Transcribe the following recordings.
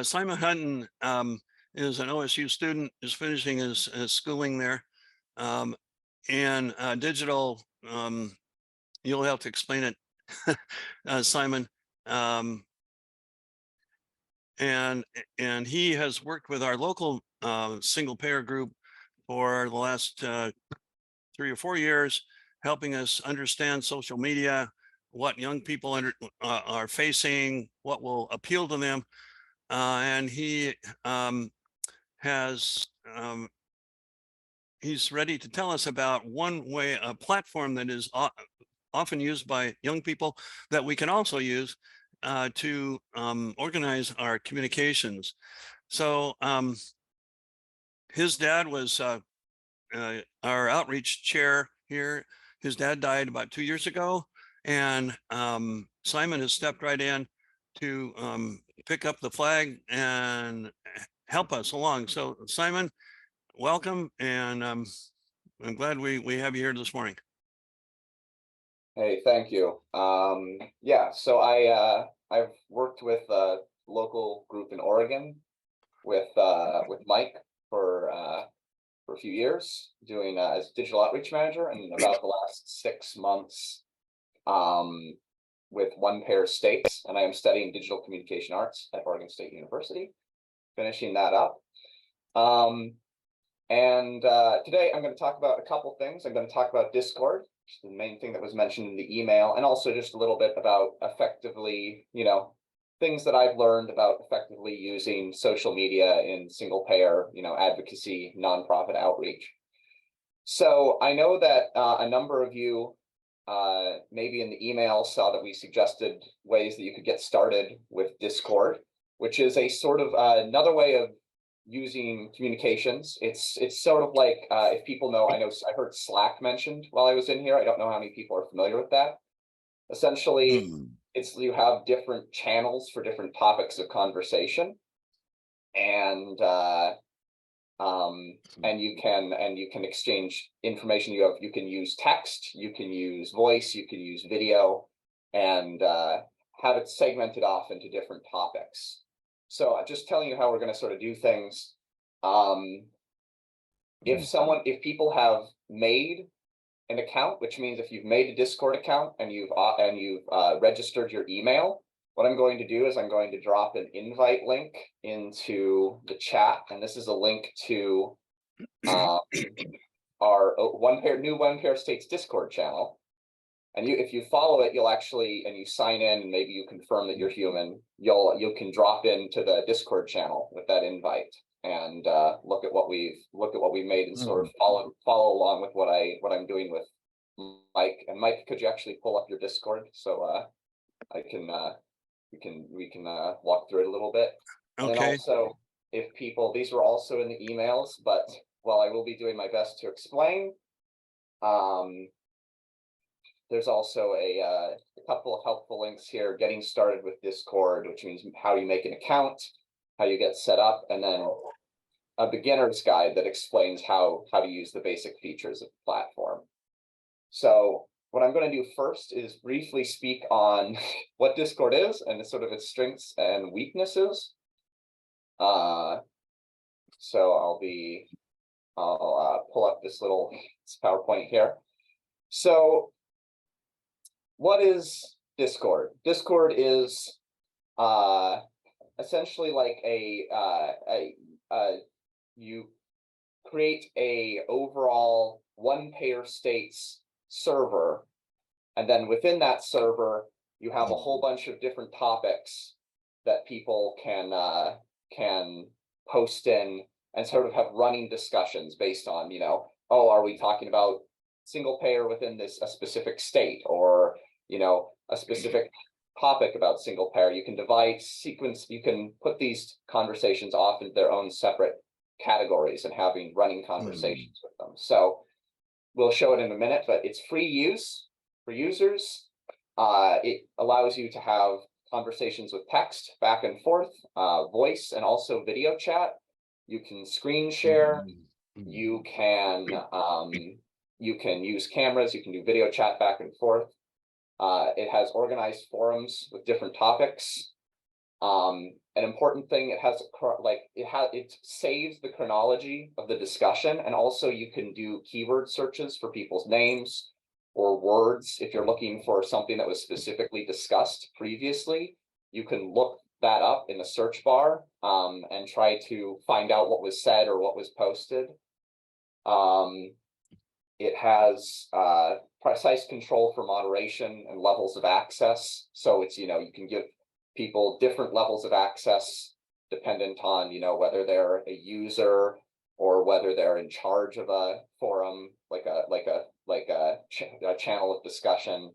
Simon Hutton is an OSU student, is finishing his schooling there. And digital, you'll have to explain it, Simon. Um, and he has worked with our local single payer group for the last 3 or 4 years, helping us understand social media, what young people are facing, what will appeal to them. And he has he's ready to tell us about a platform that is often used by young people that we can also use to organize our communications. So his dad was our outreach chair here. His dad died about 2 years ago, and Simon has stepped right in to pick up the flag and help us along. So Simon, welcome, and I'm glad we have you here this morning. Hey, thank you. Yeah, so I've worked with a local group in Oregon with Mike for a few years, doing as digital outreach manager, and about the last 6 months with One Pair States, and I am studying digital communication arts at Oregon State University, finishing that up. And today I'm going to talk about a couple things. I'm going to talk about Discord, the main thing that was mentioned in the email, and also just a little bit about effectively, things that I've learned about effectively using social media in single payer, advocacy, nonprofit outreach. So I know that a number of you maybe in the email saw that we suggested ways that you could get started with Discord, which is a sort of another way of using communications. It's sort of like if people know, I heard Slack mentioned while I was in here. I don't know how many people are familiar with that. Essentially, it's you have different channels for different topics of conversation, and you can exchange information. You can use text, you can use voice, you can use video, and have it segmented off into different topics. So just telling you how we're going to sort of do things. If people have made an account, which means if you've made a Discord account and you've registered your email, what I'm going to do is I'm going to drop an invite link into the chat, and this is a link to our new One Pair States Discord channel. And if you follow it, you'll actually, and you sign in, and maybe you confirm that you're human, you can drop into the Discord channel with that invite and look at what we've made and sort of follow along with what I'm doing with Mike. And Mike, could you actually pull up your Discord so I can we can walk through it a little bit. Okay. And then also, if people, these were also in the emails, but while I will be doing my best to explain, there's also a couple of helpful links here. Getting started with Discord, which means how you make an account, how you get set up, and then a beginner's guide that explains how to use the basic features of the platform. So what I'm going to do first is briefly speak on what Discord is and sort of its strengths and weaknesses. So I'll pull up this PowerPoint here. So what is Discord? Discord is essentially like you create a overall One Pair States server, and then within that server you have a whole bunch of different topics that people can post in and sort of have running discussions based on, oh, are we talking about single payer within a specific state, or a specific topic about single payer. You can you can put these conversations off into their own separate categories and having running conversations with them. So we'll show it in a minute, but it's free use for users. It allows you to have conversations with text back and forth, voice, and also video chat. You can screen share. You can use cameras. You can do video chat back and forth. It has organized forums with different topics. An important thing, it saves the chronology of the discussion, and also you can do keyword searches for people's names or words. If you're looking for something that was specifically discussed previously, you can look that up in the search bar and try to find out what was said or what was posted. It has precise control for moderation and levels of access. So it's, you can give people different levels of access dependent on, whether they're a user or whether they're in charge of a forum, like a channel of discussion,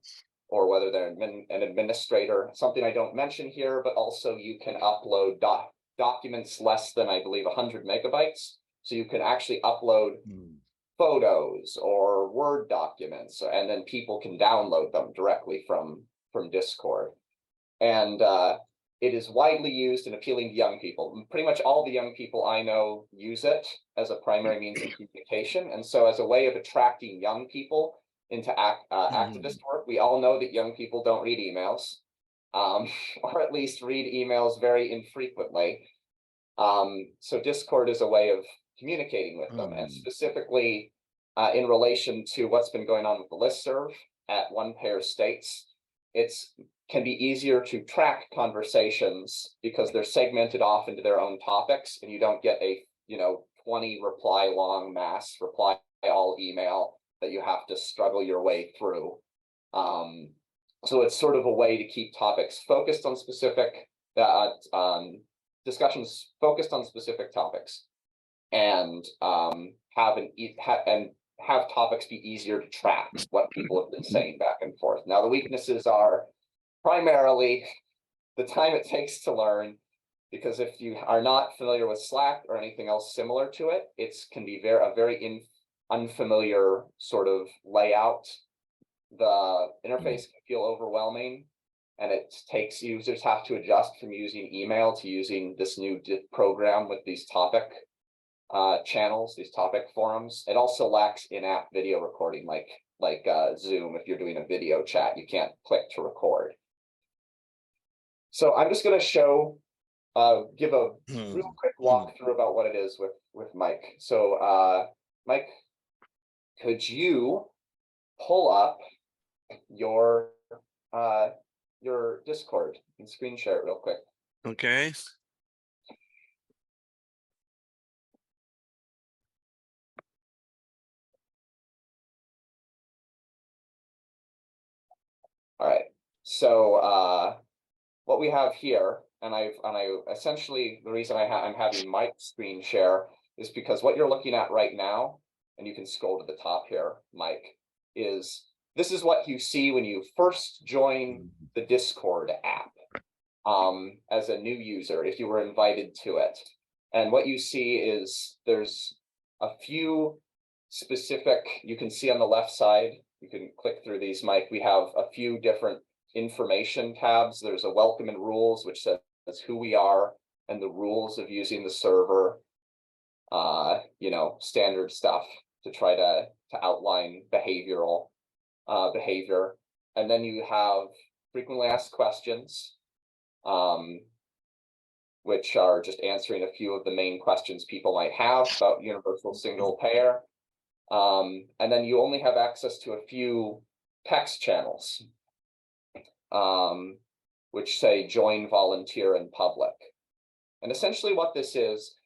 or whether they're an administrator. Something I don't mention here, but also you can upload documents less than, I believe, 100 megabytes. So you can actually upload photos or Word documents, and then people can download them directly from Discord. And it is widely used and appealing to young people. Pretty much all the young people I know use it as a primary means of communication. And so as a way of attracting young people into activist work, we all know that young people don't read emails, or at least read emails very infrequently. So Discord is a way of communicating with them, and specifically in relation to what's been going on with the listserv at One Pair States, it's can be easier to track conversations because they're segmented off into their own topics, and you don't get a 20 reply long mass reply all email that you have to struggle your way through. So it's sort of a way to keep topics focused on specific discussions focused on specific topics, and have topics be easier to track what people have been saying back and forth. Now, the weaknesses are primarily the time it takes to learn, because if you are not familiar with Slack or anything else similar to it, it can be a very unfamiliar sort of layout. The interface can feel overwhelming, and it takes users have to adjust from using email to using this new program with these topic channels, these topic forums. It also lacks in-app video recording, like Zoom. If you're doing a video chat, you can't click to record. So I'm just going to give a real quick walkthrough about what it is with Mike. So Mike, could you pull up your Discord and screen share it real quick? Okay. All right. So what we have here, and I essentially, the reason I'm having Mike screen share is because what you're looking at right now, and you can scroll to the top here, Mike, this is what you see when you first join the Discord app as a new user, if you were invited to it. And what you see is there's a few specific, you can see on the left side, you can click through these, Mike. We have a few different information tabs. There's a welcome and rules, which says who we are and the rules of using the server, standard stuff to try to outline behavioral behavior. And then you have frequently asked questions, which are just answering a few of the main questions people might have about universal single payer. And then you only have access to a few text channels, which say join, volunteer, and public. And essentially what this is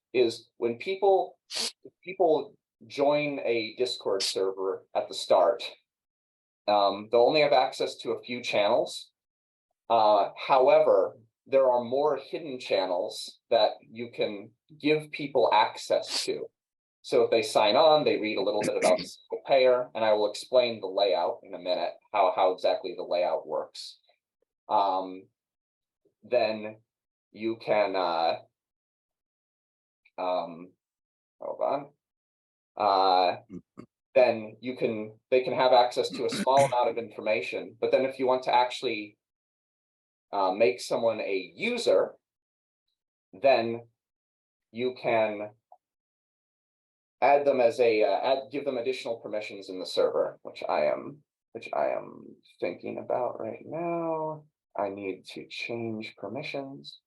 when people join a Discord server at the start, they'll only have access to a few channels. However, there are more hidden channels that you can give people access to. So if they sign on, they read a little bit about single payer, and I will explain the layout in a minute, how exactly the layout works. Then you can, hold on. Then they can have access to a small amount of information, but then if you want to actually make someone a user, then you can add them as give them additional permissions in the server, which I am thinking about right now. I need to change permissions.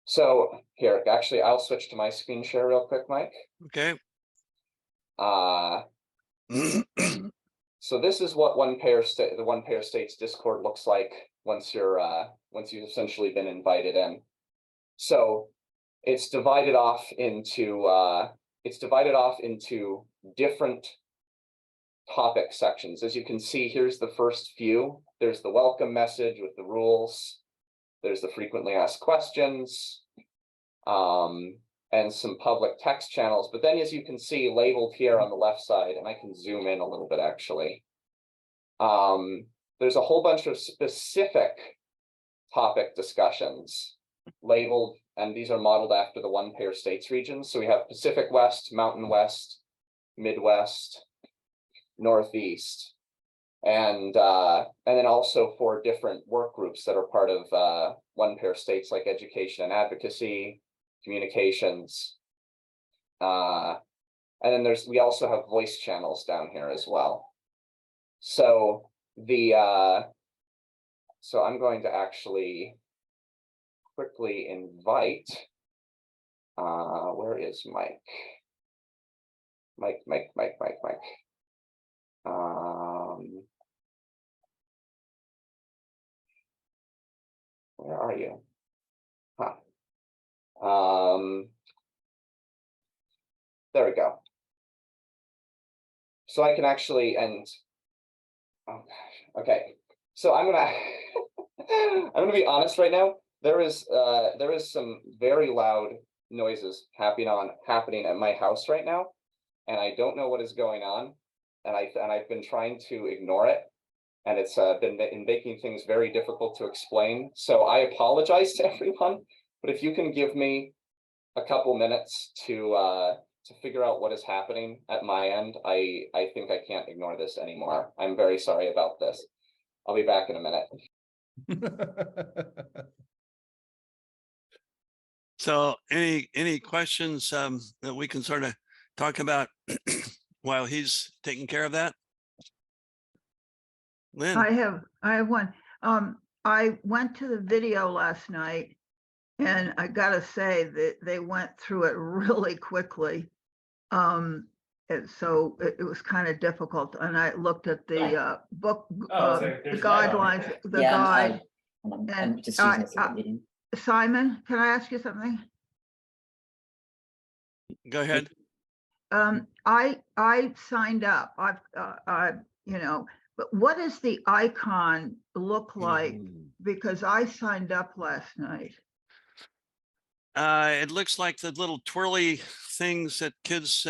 So here, actually, I'll switch to my screen share real quick, Mike. Okay. So this is what the one pair states Discord looks like once you've essentially been invited in. So it's divided off into different topic sections. As you can see, here's the first few. There's the welcome message with the rules. There's the frequently asked questions, and some public text channels. But then, as you can see, labeled here on the left side, and I can zoom in a little bit actually, there's a whole bunch of specific topic discussions labeled, and these are modeled after the one pair states regions. So we have Pacific West, Mountain West, Midwest, Northeast, and then also 4 different work groups that are part of one pair states, like education and advocacy, communications, and then we also have voice channels down here as well. So so I'm going to actually quickly invite, where is Mike? Mike. Where are you? Huh. There we go. So I can actually, and oh gosh, okay. So I'm gonna be honest right now. There is some very loud noises happening at my house right now, and I don't know what is going on, and I've been trying to ignore it, and it's been making things very difficult to explain. So I apologize to everyone, but if you can give me a couple minutes to figure out what is happening at my end, I think I can't ignore this anymore. I'm very sorry about this. I'll be back in a minute. So any questions that we can sort of talk about while he's taking care of that? Lynn? I have one. I went to the video last night, and I gotta say that they went through it really quickly. So it was kind of difficult, and I looked at the book the guidelines, the guide. I'm just using this as a meeting. Simon, can I ask you something? Go ahead. I signed up. But what does the icon look like? Because I signed up last night. It looks like the little twirly things that kids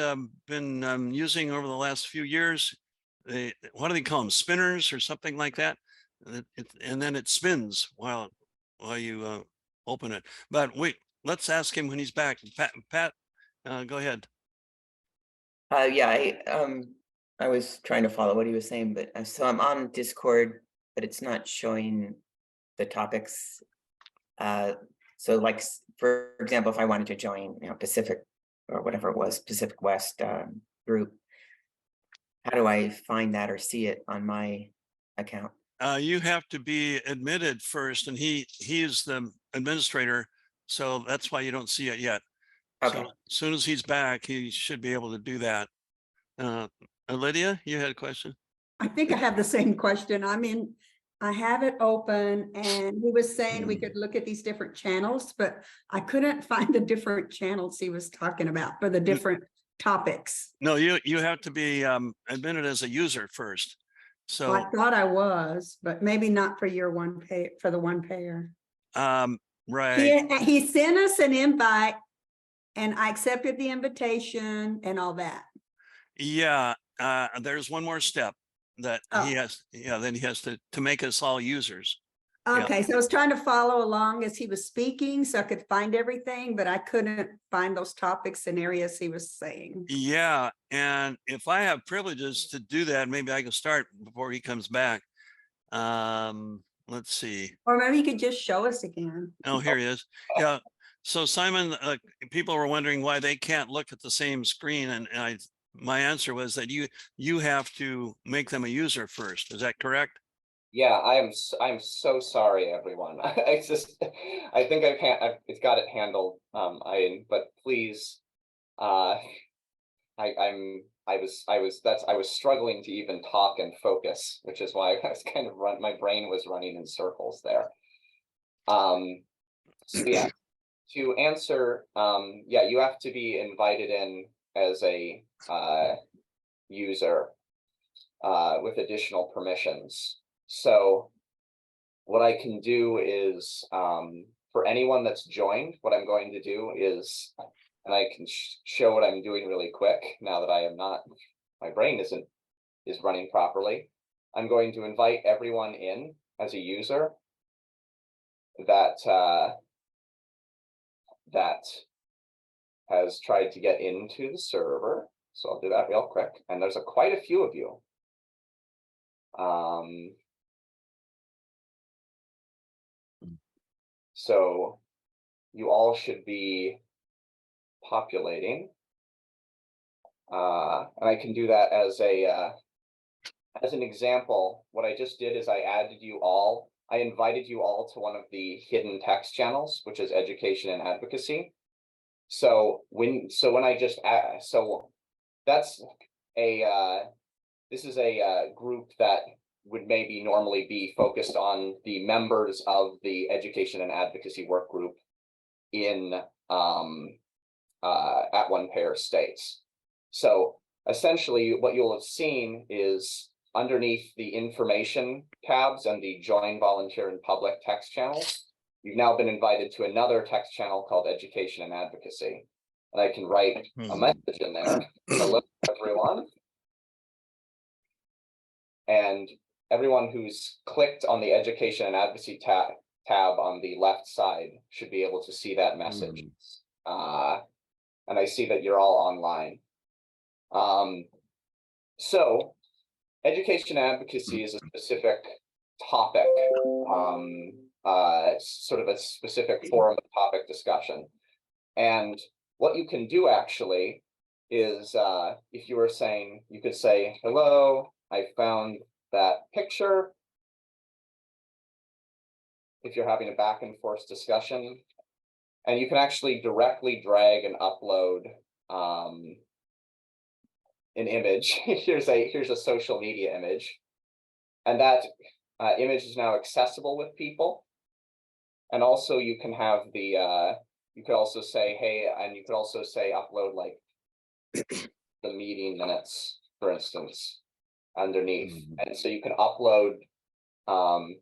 been using over the last few years. What do they call them? Spinners or something like that. And then it spins while you open it. But wait, let's ask him when he's back. Pat, go ahead. Yeah, I was trying to follow what he was saying, but so I'm on Discord, but it's not showing the topics. So like, for example, if I wanted to join, Pacific or whatever it was, Pacific West group, how do I find that or see it on my account? You have to be admitted first, and he is the administrator, so that's why you don't see it yet. Okay. So as soon as he's back, he should be able to do that. Lydia, you had a question? I think I have the same question. I mean, I have it open, and he was saying we could look at these different channels, but I couldn't find the different channels he was talking about for the different topics. No, you have to be admitted as a user first. So Well, I thought I was, but maybe not for your for the one payer. right. He sent us an invite, and I accepted the invitation and all that. Yeah, there's one more step that he Oh. has. Yeah, then he has to make us all users. Okay, so I was trying to follow along as he was speaking so I could find everything, but I couldn't find those topics and areas he was saying. Yeah, and if I have privileges to do that, maybe I can start before he comes back. Let's see. Or maybe you could just show us again. Oh, here he is. Yeah. So Simon, people were wondering why they can't look at the same screen, and my answer was that you have to make them a user first. Is that correct? Yeah, I'm so sorry, everyone. I just, I think it's got it handled. But please, uh, I was struggling to even talk and focus, which is why I was kind of my brain was running in circles there. So yeah, to answer, yeah, you have to be invited in as a user with additional permissions. So what I can do is, for anyone that's joined, what I'm going to do is, and I can show what I'm doing really quick now that I am not, my brain is running properly. I'm going to invite everyone in as a user that that has tried to get into the server. So I'll do that real quick. And there's quite a few of you. So you all should be populating. And I can do that as an example. What I just did is I invited you all to one of the hidden text channels, which is education and advocacy. So when I just so that's this is a group that would maybe normally be focused on the members of the education and advocacy work group in at One Pair States. So essentially what you'll have seen is underneath the information tabs and the join hello public text channels, you've now been invited to another text channel called education and advocacy. And I can write a message in there. Hello, everyone. And everyone who's clicked on the education and advocacy tab on the left side should be able to see that message. And I see that you're all online. So education advocacy is a specific topic, sort of a specific forum of topic discussion. And what you can do actually is, if you were saying, you could say, hello, I found that picture. If you're having a back and forth discussion, and you can actually directly drag and upload an image. Here's a social media image, and that image is now accessible with people. And also you can have the you could also say, hey, and you could also say upload like the meeting minutes, for instance, underneath. And so you can upload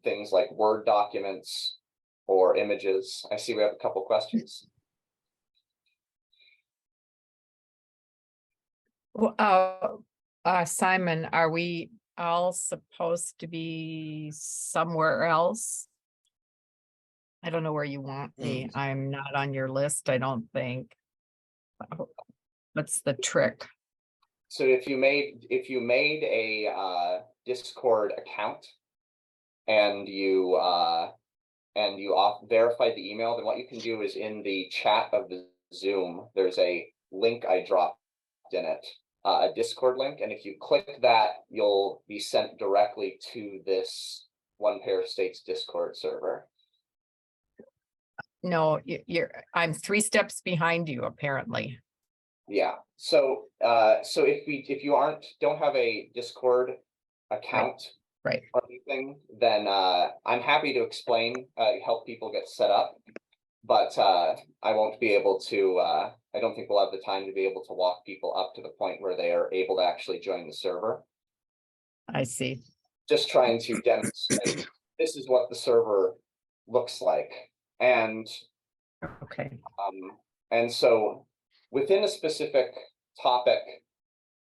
things like Word documents or images. I see we have a couple questions. Well, Simon, are we all supposed to be somewhere else? I don't know where you want me. I'm not on your list, I don't think. What's the trick? So if you made a Discord account and you verified the email, then what you can do is in the chat of the Zoom, there's a link I dropped in it, a Discord link, and if you click that, you'll be sent directly to this One Pair States Discord server. No, I'm 3 steps behind you, apparently. Yeah. So if you don't have a Discord account, right, or anything, then I'm happy to explain, help people get set up, but I won't be able to. I don't think we'll have the time to be able to walk people up to the point where they are able to actually join the server. I see. Just trying to demonstrate this is what the server looks like, and okay. And so within a specific topic,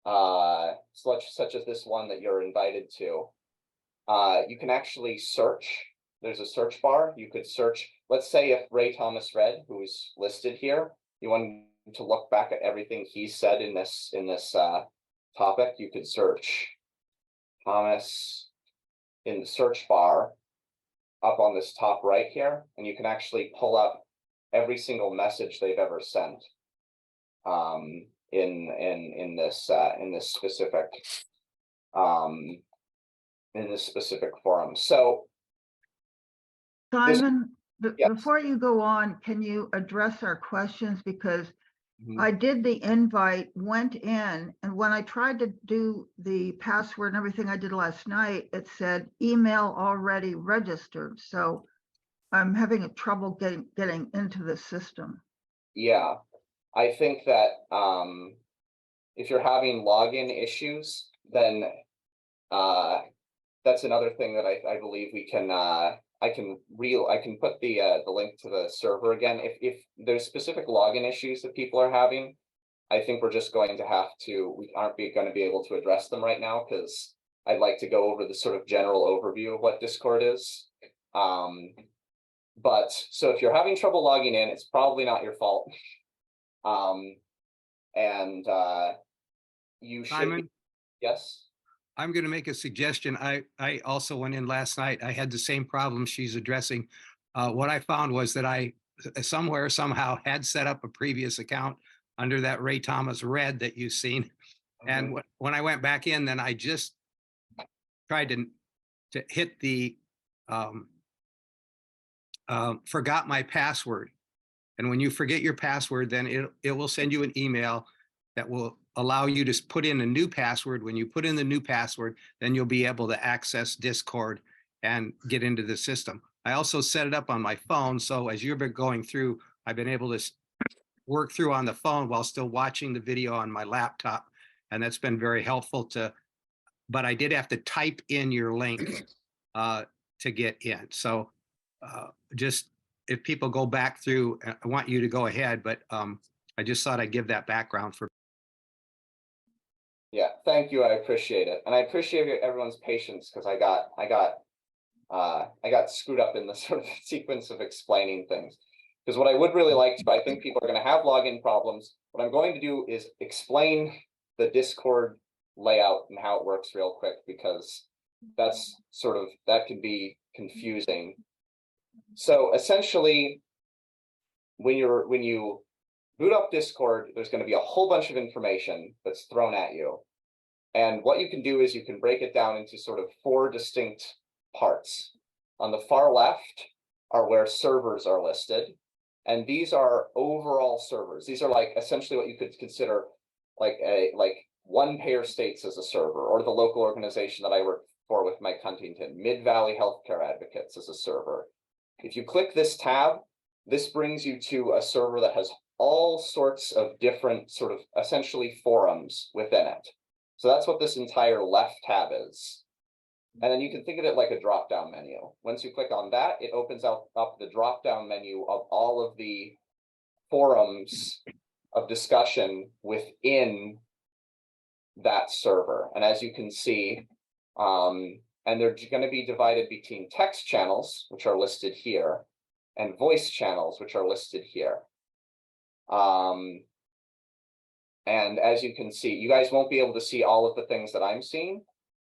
such as this one that you're invited to, you can actually search. There's a search bar. You could search, let's say if Ray Thomas Red, who is listed here, you want to look back at everything he said in this topic, you could search Thomas in the search bar up on this top right here, and you can actually pull up every single message they've ever sent in this specific in this specific forum. So Simon, Yes. before you go on, can you address our questions? Because Mhm. I did the invite, went in, and when I tried to do the password and everything I did last night, it said email already registered. So I'm having a trouble getting into the system. Yeah, I think that if you're having login issues, then that's another thing that I believe we can I can put the link to the server again. If there's specific login issues that people are having, I think we're just going to have to, we aren't going to be able to address them right now, because I'd like to go over the sort of general overview of what Discord is. But so if you're having trouble logging in, it's probably not your fault. And you should be, Simon, yes. I'm going to make a suggestion. I also went in last night. I had the same problem she's addressing. What I found was that I somehow had set up a previous account under that Ray Thomas Red that you've seen. And when I went back in, then I just tried to hit the forgot my password. And when you forget your password, then it will send you an email that will allow you to put in a new password. When you put in the new password, then you'll be able to access Discord and get into the system. I also set it up on my phone. So as you've been going through, I've been able to work through on the phone while still watching the video on my laptop. And that's been very helpful but I did have to type in your link to get in. So just if people go back through, I want you to go ahead, but I just thought I'd give that background for. Yeah, thank you. I appreciate it. And I appreciate everyone's patience, because I got screwed up in the sort of sequence of explaining things. Because what I would really like to, I think people are going to have login problems. What I'm going to do is explain the Discord layout and how it works real quick, because that's sort of, that can be confusing. So essentially, when you boot up Discord, there's going to be a whole bunch of information that's thrown at you. And what you can do is you can break it down into sort of 4 distinct parts. On the far left are where servers are listed. And these are overall servers. These are like essentially what you could consider like one payer states as a server, or the local organization that I work for with Mike Huntington, Mid-Valley Healthcare Advocates as a server. If you click this tab, this brings you to a server that has all sorts of different sort of essentially forums within it. So that's what this entire left tab is. And then you can think of it like a drop-down menu. Once you click on that, it opens up the drop-down menu of all of the forums of discussion within that server. And as you can see, and they're going to be divided between text channels, which are listed here, and voice channels, which are listed here. And as you can see, you guys won't be able to see all of the things that I'm seeing,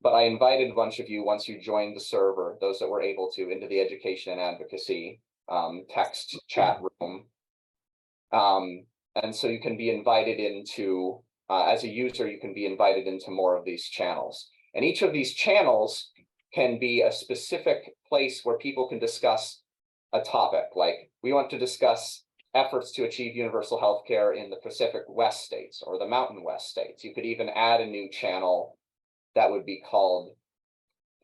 but I invited a bunch of you once you joined the server, those that were able to, into the education and advocacy text chat room. And so you can be invited into, as a user, you can be invited into more of these channels. And each of these channels can be a specific place where people can discuss a topic. Like, we want to discuss efforts to achieve universal health care in the Pacific West states or the Mountain West states. You could even add a new channel that would be called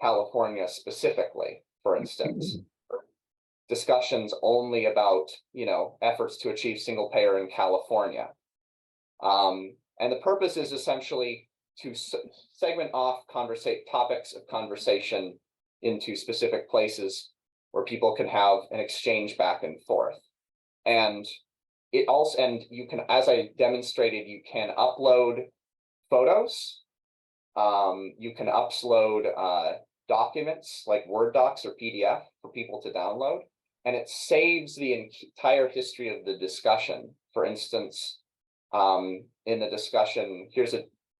California specifically, for instance. Discussions only about, efforts to achieve single payer in California. And the purpose is essentially to segment off topics of conversation into specific places where people can have an exchange back and forth. And it also, and you can, as I demonstrated, you can upload photos. You can upload documents like Word docs or PDF for people to download, and it saves the entire history of the discussion. For instance, in the discussion,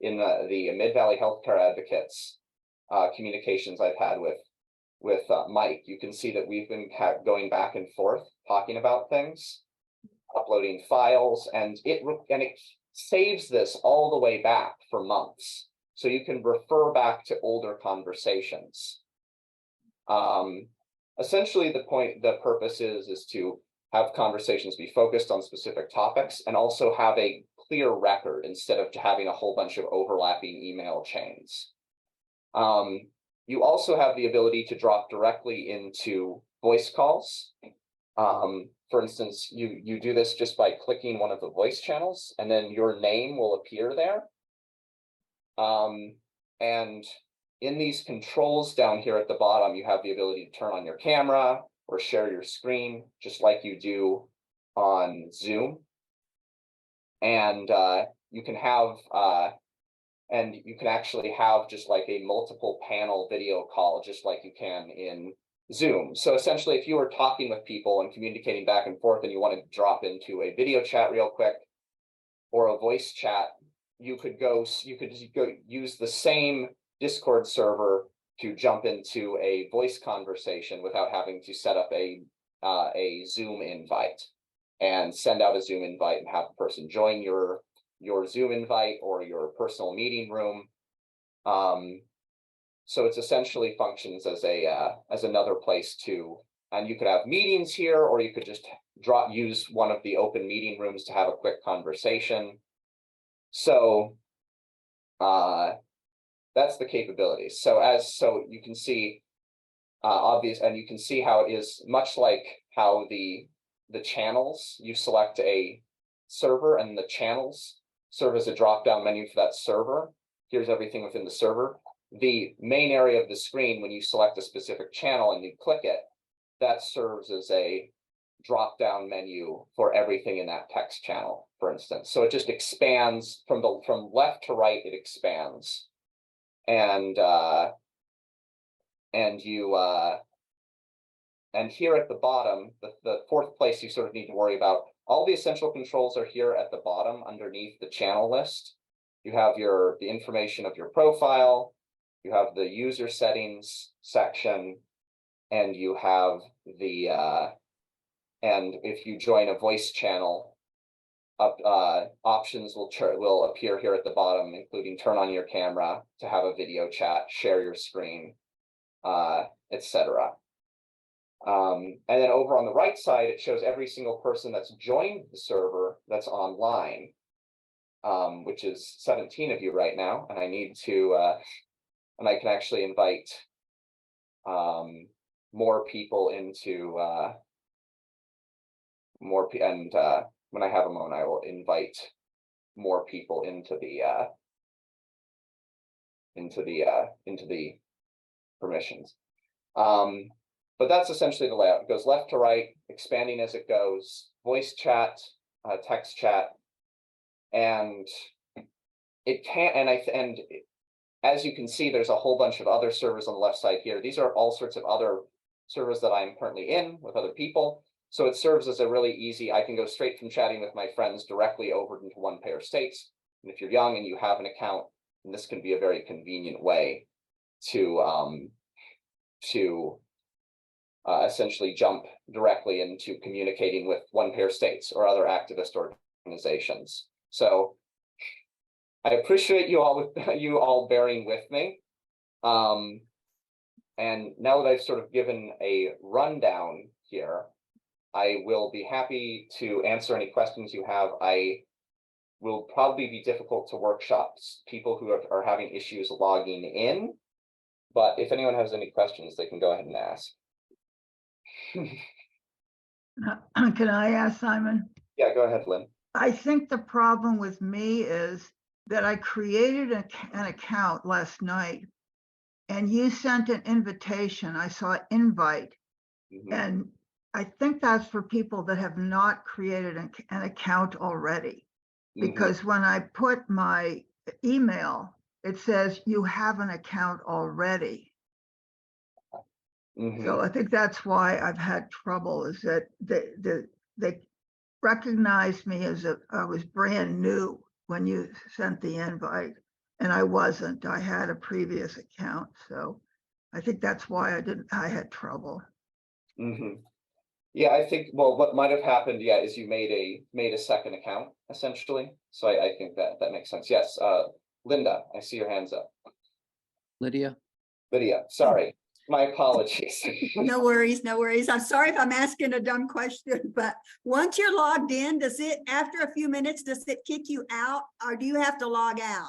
in the Mid-Valley Healthcare Advocates communications I've had with Mike, you can see that we've been going back and forth talking about things, uploading files, and it saves this all the way back for months. so you can refer back to older conversations. Essentially the purpose is to have conversations be focused on specific topics and also have a clear record instead of having a whole bunch of overlapping email chains. You also have the ability to drop directly into voice calls. For instance, you do this just by clicking one of the voice channels, and then your name will appear there. And in these controls down here at the bottom, you have the ability to turn on your camera or share your screen, just like you do on Zoom. And you can have and you can actually have just like a multiple panel video call, just like you can in Zoom. So essentially, if you were talking with people and communicating back and forth and you want to drop into a video chat real quick or a voice chat, you could go use the same Discord server to jump into a voice conversation without having to set up a Zoom invite and send out a Zoom invite and have the person join your Zoom invite or your personal meeting room. So it's essentially functions as another place to, and you could have meetings here, or you could just use one of the open meeting rooms to have a quick conversation. So that's the capabilities. So you can see and you can see how it is much like how the channels, you select a server and the channels serve as a drop-down menu for that server. Here's everything within the server. The main area of the screen, when you select a specific channel and you click it, that serves as a drop-down menu for everything in that text channel, for instance. So it just expands from left to right, it expands. And here at the bottom, the fourth place you sort of need to worry about, all the essential controls are here at the bottom underneath the channel list. You have the information of your profile, you have the user settings section, and you have the and if you join a voice channel, options will appear here at the bottom, including turn on your camera to have a video chat, share your screen, etc. And then over on the right side, it shows every single person that's joined the server that's online, which is 17 of you right now. And I need to, and I can actually invite more people into when I have a moment, I will invite more people into the permissions. But that's essentially the layout. It goes left to right, expanding as it goes, voice chat, text chat, and it can, and as you can see, there's a whole bunch of other servers on the left side here. These are all sorts of other servers that I'm currently in with other people. So it serves as a really easy, I can go straight from chatting with my friends directly over into one pair states. And if you're young and you have an account, then this can be a very convenient way to essentially jump directly into communicating with one pair states or other activist organizations. So I appreciate you all bearing with me. And now that I've sort of given a rundown here, I will be happy to answer any questions you have. I will probably be difficult to workshops people who are having issues logging in, but if anyone has any questions, they can go ahead and ask. Can I ask, Simon? Yeah, go ahead, Lynn. I think the problem with me is that I created an account last night and you sent an invitation. I saw invite. And I think that's for people that have not created an account already. Because when I put my email, it says you have an account already. So I think that's why I've had trouble, is that they recognized me as I was brand new when you sent the invite, and I wasn't. I had a previous account, so I think that's why I had trouble. Yeah, I think, well, what might have happened, yeah, is you made a second account essentially. So I think that makes sense. Yes, Linda, I see your hands up. Lydia? Lydia, sorry, my apologies. No worries, no worries. I'm sorry if I'm asking a dumb question, but once you're logged in, does it, after a few minutes, does it kick you out or do you have to log out?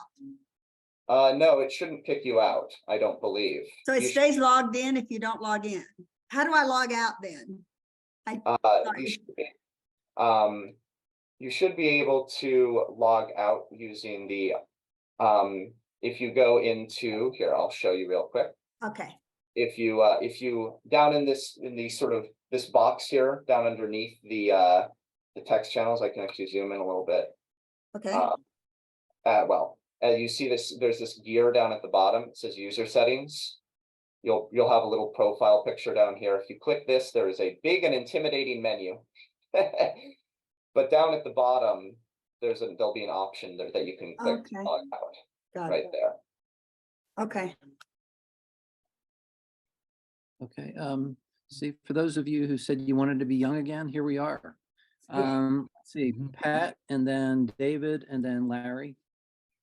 No, it shouldn't kick you out, I don't believe. So it You sh- stays logged in if you don't log in. How do I log out then? you Sorry. should be, you should be able to log out using the, if you go into, here, I'll show you real quick. Okay, If you down in the sort of this box here, down underneath the text channels, I can actually zoom in a little bit. okay, Well, as you see this, there's this gear down at the bottom, it says user settings. You'll have a little profile picture down here. If you click this, there is a big and intimidating menu. But down at the bottom, there'll be an option there that you can click to Okay. log out got right it. there. Okay, Okay, see, for those of you who said you wanted to be young again, here we are. Let's see, Pat, and then David, and then Larry.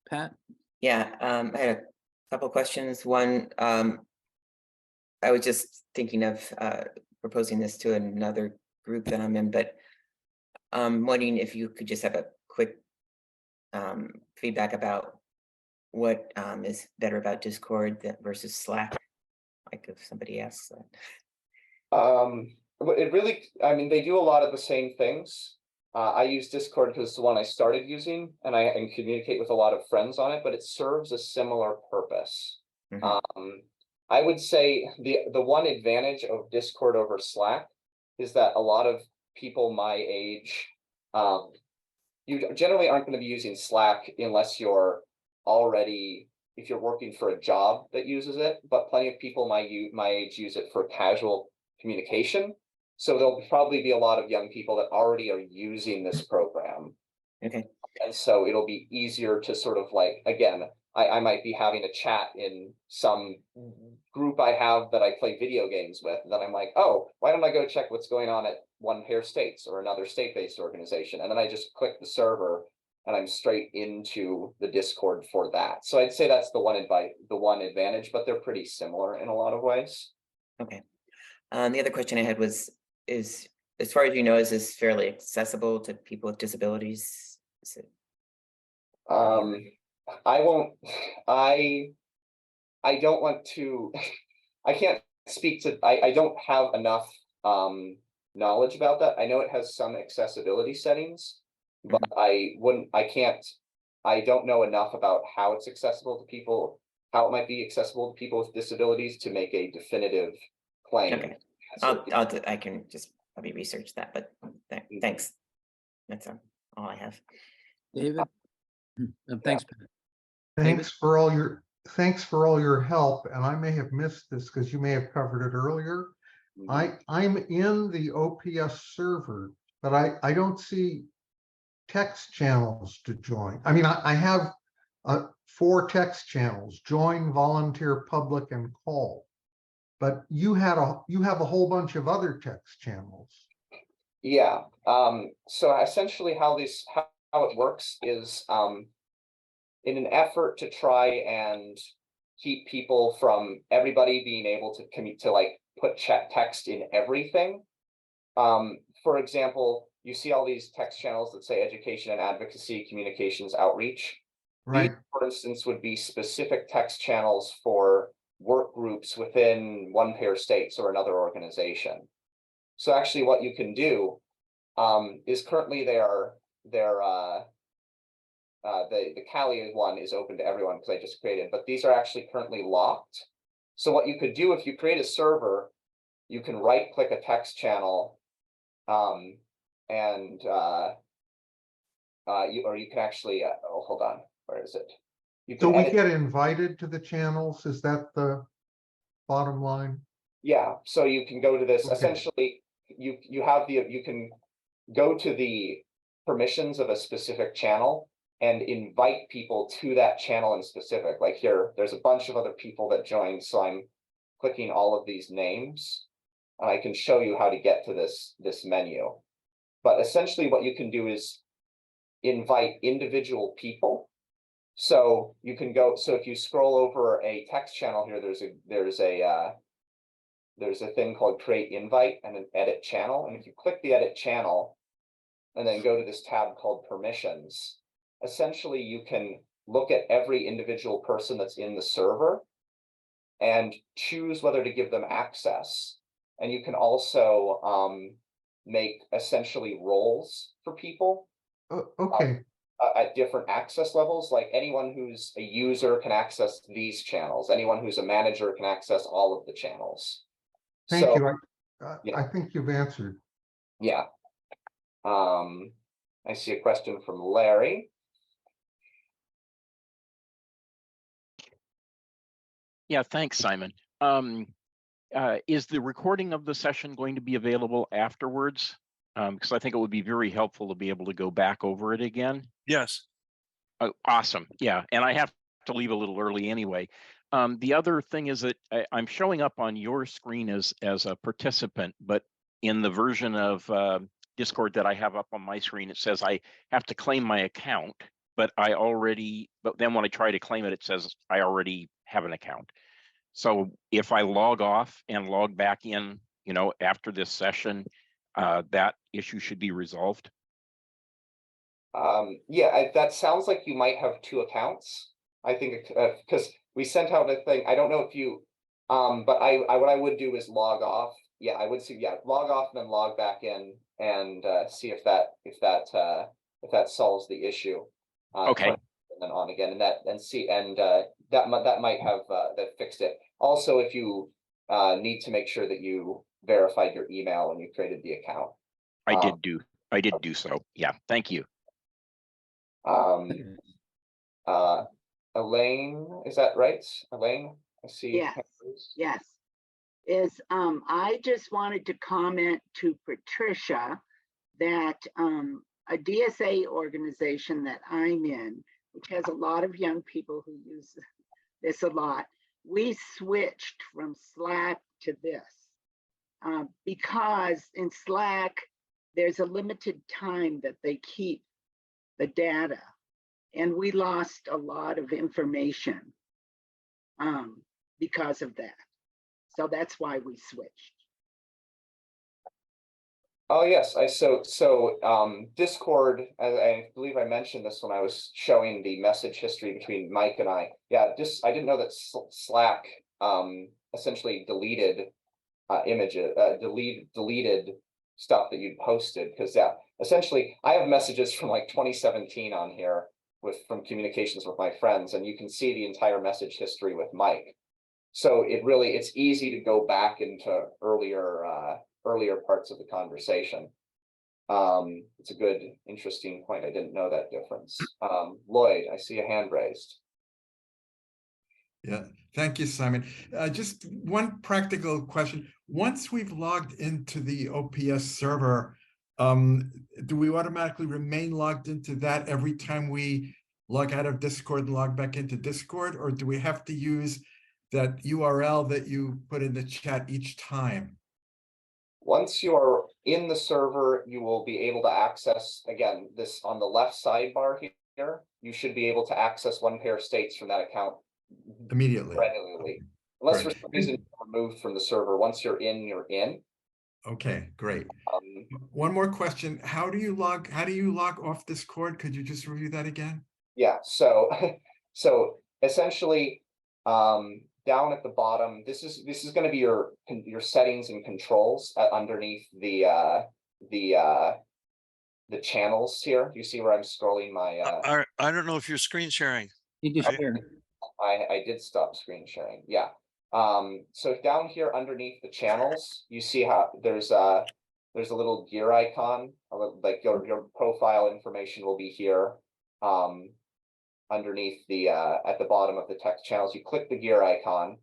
Pat? Yeah, I had a couple questions. One, I was just thinking of proposing this to another group that I'm in, but I'm wondering if you could just have a quick feedback about what is better about Discord versus Slack, like if somebody asks that. But it really, I mean, they do a lot of the same things. I use Discord because it's the one I started using, and I communicate with a lot of friends on it, but it serves a similar purpose. Mhm. I would say the one advantage of Discord over Slack is that a lot of people my age, you generally aren't going to be using Slack unless you're already, if you're working for a job that uses it, but plenty of people my age use it for casual communication. So there'll probably be a lot of young people that already are using this program. Okay, And so it'll be easier to sort of like, again, I might be having a chat in some group I have that I play video games with. And then I'm like, oh, why don't I go check what's going on at One Pair States or another state-based organization? And then I just click the server and I'm straight into the Discord for that. So I'd say that's the one advantage, but they're pretty similar in a lot of ways. okay. The other question I had is as far as you know, is this fairly accessible to people with disabilities? Is it? I don't want to, I can't speak to, I don't have enough knowledge about that. I know it has some accessibility settings, but I don't know enough about how it's accessible to people, how it might be accessible to people with disabilities to make a definitive claim. Okay. I can just probably research that, but thanks. That's all I have. David? Thanks, Pat. Thanks for all your help, and I may have missed this because you may have covered it earlier. I'm in the OPS server, but I don't see text channels to join. I mean, I have 4 text channels: join, volunteer, public, and call. But you have a whole bunch of other text channels. Yeah. So essentially how it works is in an effort to try and keep people from everybody being able to commute to like put chat text in everything. For example, you see all these text channels that say education and advocacy, communications, outreach. Right. These, for instance, would be specific text channels for work groups within One Pair States or another organization. So actually what you can do is currently the Cali one is open to everyone because I just created, but these are actually currently locked. So what you could do if you create a server, you can right click a text channel and you can actually hold on, where is it? You So can we edit. get invited to the channels. Is that the bottom line? Yeah, so you can go to this, Okay. essentially, you can go to the permissions of a specific channel and invite people to that channel in specific. Like here, there's a bunch of other people that joined, so I'm clicking all of these names, and I can show you how to get to this menu. But essentially what you can do is invite individual people So you can go, so if you scroll over a text channel here, there's a thing called create invite and an edit channel. And if you click the edit channel and then go to this tab called permissions, essentially you can look at every individual person that's in the server and choose whether to give them access. And you can also make essentially roles for people Okay, at different access levels. Like anyone who's a user can access these channels. Anyone who's a manager can access all of the channels. thank So, you. yeah. I think you've answered. Yeah. I see a question from Larry. Yeah, thanks, Simon. Is the recording of the session going to be available afterwards? Because I think it would be very helpful to be able to go back over it again. Yes. Oh, awesome. Yeah, and I have to leave a little early anyway. The other thing is that I'm showing up on your screen as a participant, but in the version of Discord that I have up on my screen, it says I have to claim my account, but then when I try to claim it, it says I already have an account. So if I log off and log back in, after this session, that issue should be resolved. Yeah, that sounds like you might have two accounts. I think because we sent out a thing. I don't know if you, but what I would do is log off. Yeah, I would see. Yeah, log off and then log back in and see if that solves the issue. Okay. And then on again, and that might have that fixed it. Also, if you need to make sure that you verified your email when you created the account. I did do so. Yeah, thank you. Elaine, is that right? Elaine, I see. Yes. Yes. I just wanted to comment to Patricia that a DSA organization that I'm in, which has a lot of young people who use this a lot, we switched from Slack to this because in Slack, there's a limited time that they keep the data. And we lost a lot of information because of that. So that's why we switched. Oh yes, Discord, I believe I mentioned this when I was showing the message history between Mike and I. Yeah, I didn't know that Slack essentially deleted images, deleted stuff that you'd posted, because yeah, essentially I have messages from like 2017 on here from communications with my friends, and you can see the entire message history with Mike. So it's easy to go back into earlier parts of the conversation. It's a good, interesting point. I didn't know that difference. Lloyd, I see a hand raised. Yeah, thank you, Simon. Just one practical question. Once we've logged into the OPS server, do we automatically remain logged into that every time we log out of Discord and log back into Discord, or do we have to use that URL that you put in the chat each time? Once you are in the server, you will be able to access, again, this on the left sidebar here, you should be able to access one pair of states from that account Immediately. regularly. Unless Great. for some reason you're removed from the server. Once you're in, you're in. Okay, great. One more question. How do you log off Discord? Could you just review that again? Yeah, so essentially down at the bottom, this is going to be your settings and controls underneath the channels here. You see where I'm scrolling my I don't know if you're screen sharing. You just share. I did stop screen sharing. Yeah. So down here underneath the channels, you see how there's a little gear icon, like your profile information will be here. Underneath at the bottom of the text channels, you click the gear icon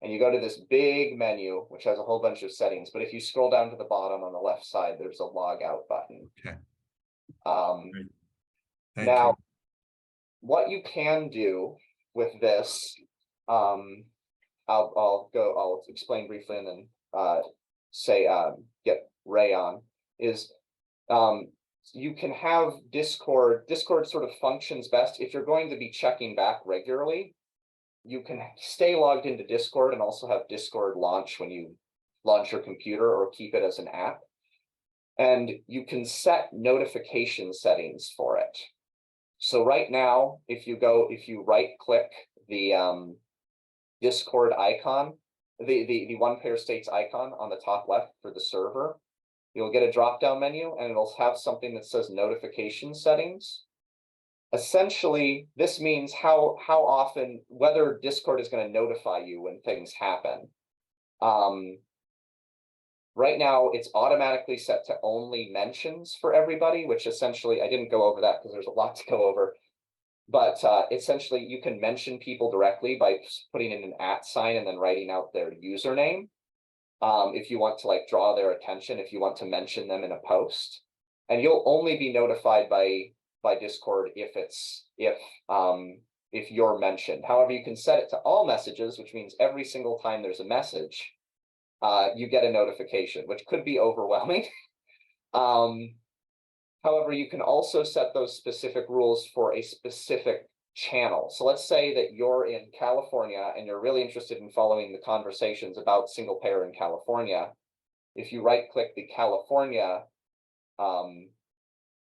and you go to this big menu, which has a whole bunch of settings. But if you scroll down to the bottom on the left side, there's a log out button. Okay. Now, you. what you can do with this, I'll explain briefly and then get Ray on, is you can have Discord. Discord sort of functions best if you're going to be checking back regularly. You can stay logged into Discord and also have Discord launch when you launch your computer, or keep it as an app. And you can set notification settings for it. So right now, if you right click the Discord icon, the one pair states icon on the top left for the server, you'll get a drop down menu and it'll have something that says notification settings. Essentially, this means how often, whether Discord is going to notify you when things happen. Right now, it's automatically set to only mentions for everybody, which essentially, I didn't go over that because there's a lot to go over. But essentially, you can mention people directly by putting in an @ sign and then writing out their username. If you want to like draw their attention, if you want to mention them in a post, and you'll only be notified by Discord if you're mentioned. However, you can set it to all messages, which means every single time there's a message, you get a notification, which could be overwhelming. However, you can also set those specific rules for a specific channel. So let's say that you're in California and you're really interested in following the conversations about single payer in California. If you right click the California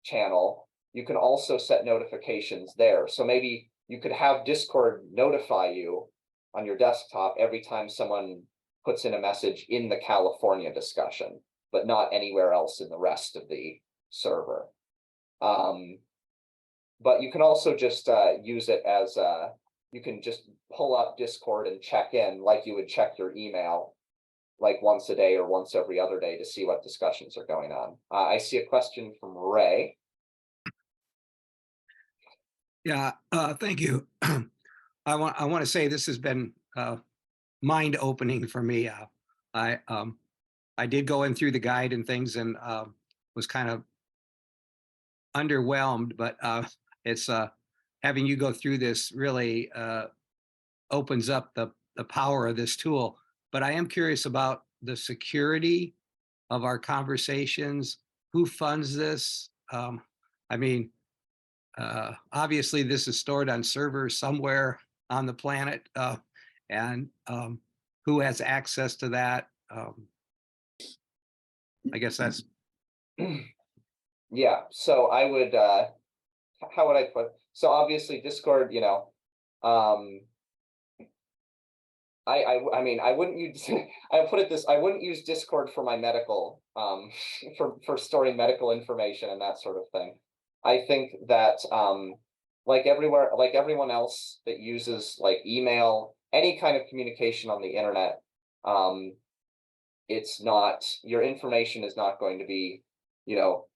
channel, you can also set notifications there. So maybe you could have Discord notify you on your desktop every time someone puts in a message in the California discussion, but not anywhere else in the rest of the server. But you can also just use it as you can just pull up Discord and check in like you would check your email, like once a day or once every other day, to see what discussions are going on. I see a question from Ray. Yeah, thank you. I want to say this has been mind-opening for me. I did go in through the guide and things and was kind of underwhelmed, but it's having you go through this really opens up the power of this tool. But I am curious about the security of our conversations. Who funds this? I mean, obviously this is stored on servers somewhere on the planet, and who has access to that? I guess that's. Yeah, so I would, how would I put, so obviously Discord, you know, I mean, I wouldn't use, I put it this, I wouldn't use Discord for my medical, for storing medical information and that sort of thing. I think that, like everywhere, like everyone else that uses like email, any kind of communication on the internet, it's not, your information is not going to be, you know,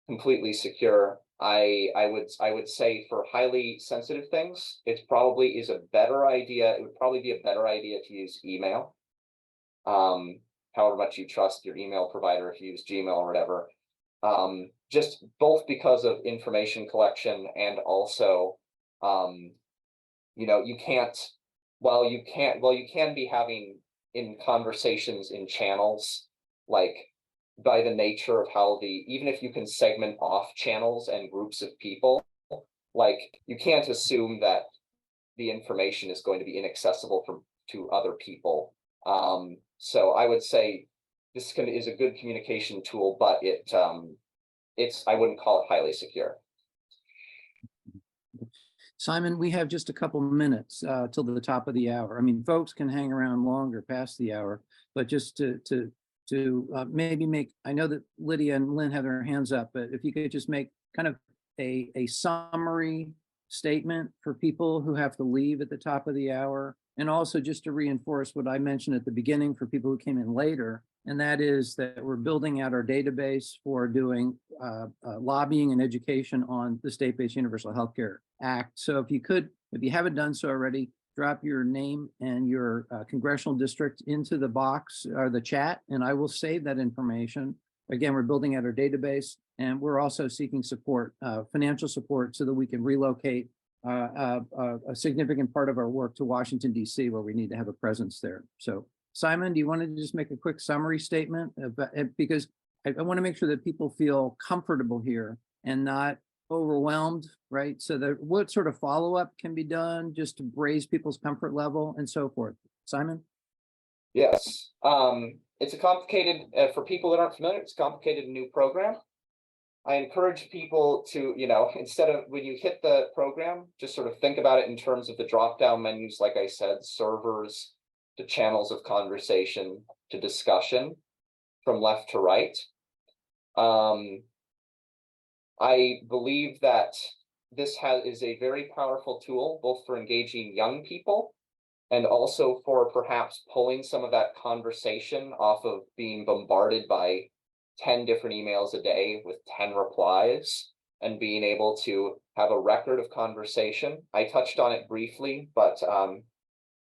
completely secure. I would say for highly sensitive things, it probably is a better idea. It would probably be a better idea to use email. However much you trust your email provider, if you use Gmail or whatever. Just both because of information collection and also, you know, you can't, you can be having in conversations in channels, like by the nature of how even if you can segment off channels and groups of people, like you can't assume that the information is going to be inaccessible to other people. So I would say this is a good communication tool, but I wouldn't call it highly secure. Simon, we have just a couple minutes till the top of the hour. I mean, folks can hang around longer past the hour, but just to maybe make, I know that Lydia and Lynn have their hands up, but if you could just make kind of a summary statement for people who have to leave at the top of the hour, and also just to reinforce what I mentioned at the beginning for people who came in later, and that is that we're building out our database for doing lobbying and education on the State-Based Universal Healthcare Act. So if you haven't done so already, drop your name and your congressional district into the box or the chat, and I will save that information. Again, we're building out our database, and we're also seeking support, financial support, so that we can relocate a significant part of our work to Washington, D.C., where we need to have a presence there. So, Simon, do you want to just make a quick summary statement? Because I want to make sure that people feel comfortable here and not overwhelmed, right? So that what sort of follow-up can be done just to raise people's comfort level and so forth. Simon? Yes, it's a complicated, for people that aren't familiar, it's a complicated new program. I encourage people to, instead of when you hit the program, just sort of think about it in terms of the drop-down menus, like I said, servers to channels of conversation to discussion from left to right. I believe that this is a very powerful tool, both for engaging young people and also for perhaps pulling some of that conversation off of being bombarded by 10 different emails a day with 10 replies and being able to have a record of conversation. I touched on it briefly, but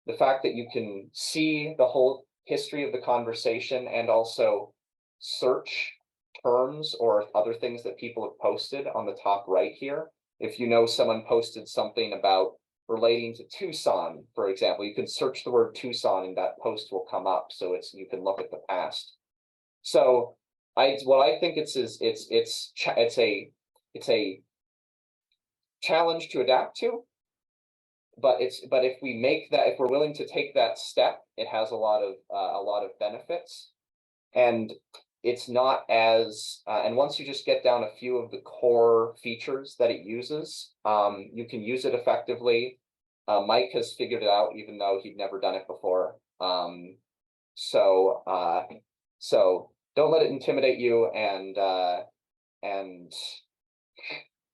the fact that you can see the whole history of the conversation and also search terms or other things that people have posted on the top right here. If you know someone posted something about relating to Tucson, for example, you can search the word Tucson and that post will come up. So you can look at the past. So what I think it's a challenge to adapt to, but if we're willing to take that step, it has a lot of benefits, and it's not as and once you just get down a few of the core features that it uses, you can use it effectively. Mike has figured it out, even though he'd never done it before. So don't let it intimidate you, and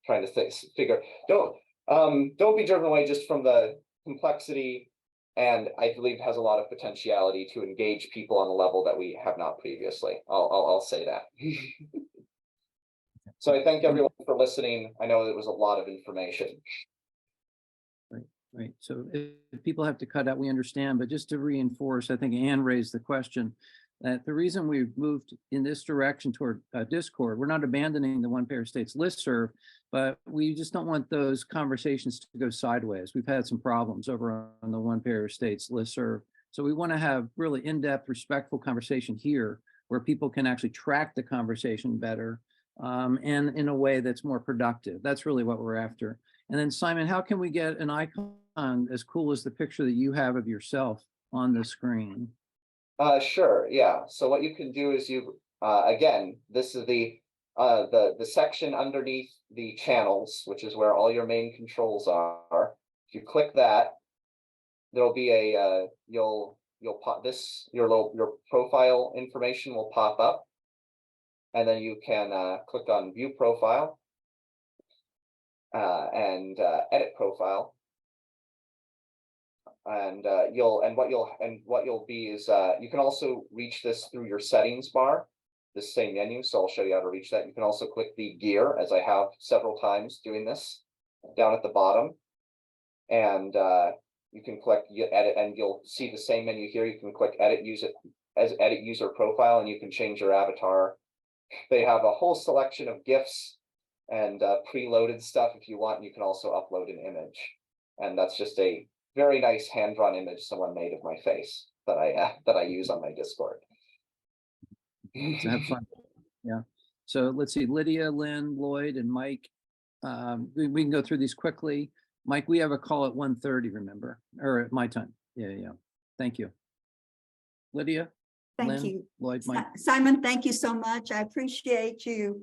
trying to figure. Don't be driven away just from the complexity. And I believe it has a lot of potentiality to engage people on a level that we have not previously. I'll say that. So I thank everyone for listening. I know it was a lot of information. Right. So if people have to cut out, we understand, but just to reinforce, I think Ann raised the question that the reason we've moved in this direction toward Discord, we're not abandoning the One Pair States listserv, but we just don't want those conversations to go sideways. We've had some problems over on the One Pair States listserv. So we want to have really in-depth, respectful conversation here where people can actually track the conversation better and in a way that's more productive. That's really what we're after. And then Simon, how can we get an icon as cool as the picture that you have of yourself on the screen? Sure, yeah. So what you can do is again, this is the section underneath the channels, which is where all your main controls are. If you click that, there'll be a you'll pop this, your profile information will pop up, and then you can click on view profile and edit profile. And what you'll be is you can also reach this through your settings bar, this same menu. So I'll show you how to reach that. You can also click the gear, as I have several times doing this, down at the bottom, and you can click edit, and you'll see the same menu here. You can click edit, use it as edit user profile, and you can change your avatar. They have a whole selection of GIFs and preloaded stuff if you want. And you can also upload an image, and that's just a very nice hand-drawn image someone made of my face that I use on my Discord. To have fun. Yeah. So let's see, Lydia, Lynn, Lloyd, and Mike. We can go through these quickly. Mike, we have a call at 1:30, remember, or at my time. Yeah. Thank you. Lydia, Thank Lynn, you. Lloyd, Mike. Simon, thank you so much. I appreciate you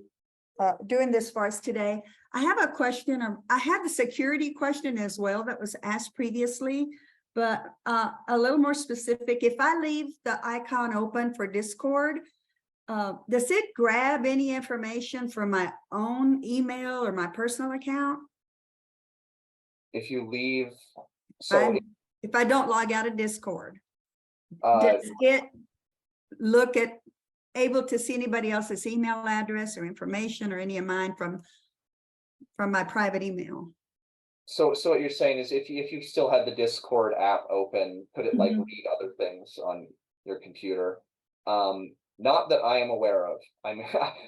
doing this for us today. I have a question. I have a security question as well that was asked previously, but a little more specific. If I leave the icon open for Discord, does it grab any information from my own email or my personal account? If you leave, if I don't log out of Discord, does it look at able to see anybody else's email address or information or any of mine from my private email? So what you're saying is if you still had the Discord app open, could it like read other things on your computer? Not that I am aware of.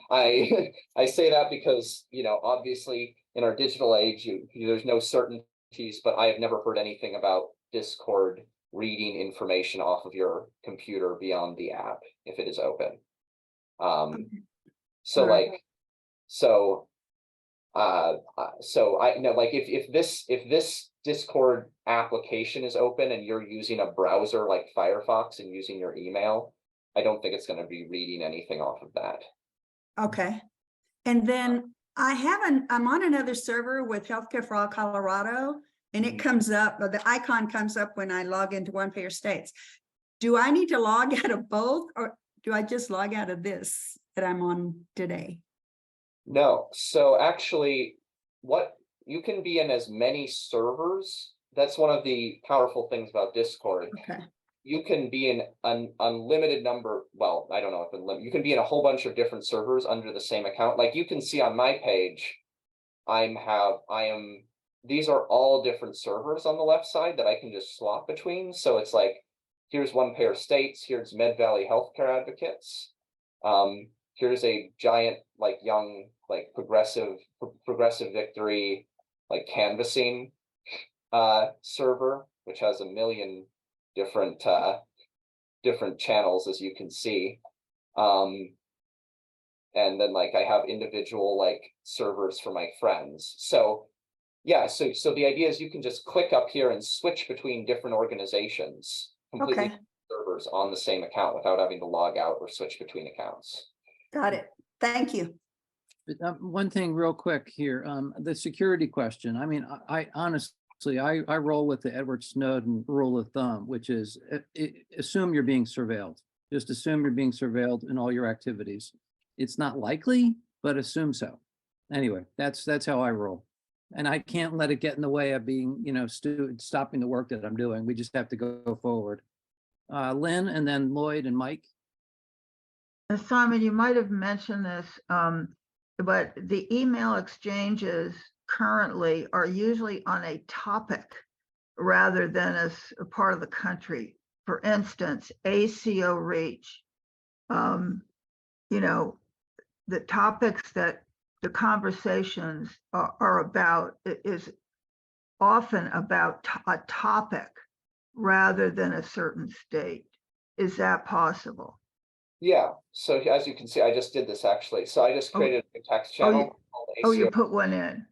I say that because, obviously in our digital age, there's no certainties, but I have never heard anything about Discord reading information off of your computer beyond the app if it is open. So Right. like, so I know, like, if this Discord application is open and you're using a browser like Firefox and using your email, I don't think it's going to be reading anything off of that. Okay. And then I'm on another server with Healthcare for All Colorado, and it comes up, the icon comes up when I log into One Payer States. Do I need to log out of both, or do I just log out of this that I'm on today? No, so actually, what you can be in as many servers. That's one of the powerful things about Discord. Okay. You can be in an unlimited number. Well, I don't know if you can be in a whole bunch of different servers under the same account. Like you can see on my page, these are all different servers on the left side that I can just swap between. So it's like, here's One Payer States, here's Med Valley Healthcare Advocates. Here's a giant, like young, like progressive victory, like canvassing server, which has a million different channels, as you can see. And then like I have individual like servers for my friends. So yeah, so the idea is you can just click up here and switch between different organizations, completely Okay. servers on the same account without having to log out or switch between accounts. Got it. Thank you. But, one thing real quick here, the security question. I mean, I honestly, I roll with the Edward Snowden rule of thumb, which is assume you're being surveilled. Just assume you're being surveilled in all your activities. It's not likely, but assume so. Anyway, that's how I roll. And I can't let it get in the way of being, stopping the work that I'm doing. We just have to go forward. Lynn, and then Lloyd and Mike. Simon, you might have mentioned this, but the email exchanges currently are usually on a topic rather than as a part of the country. For instance, ACO reach, the topics that the conversations are about is often about a topic rather than a certain state. Is that possible? Yeah, so as you can see, I just did this actually. So I just created a text channel called Oh, you ACO. put one in.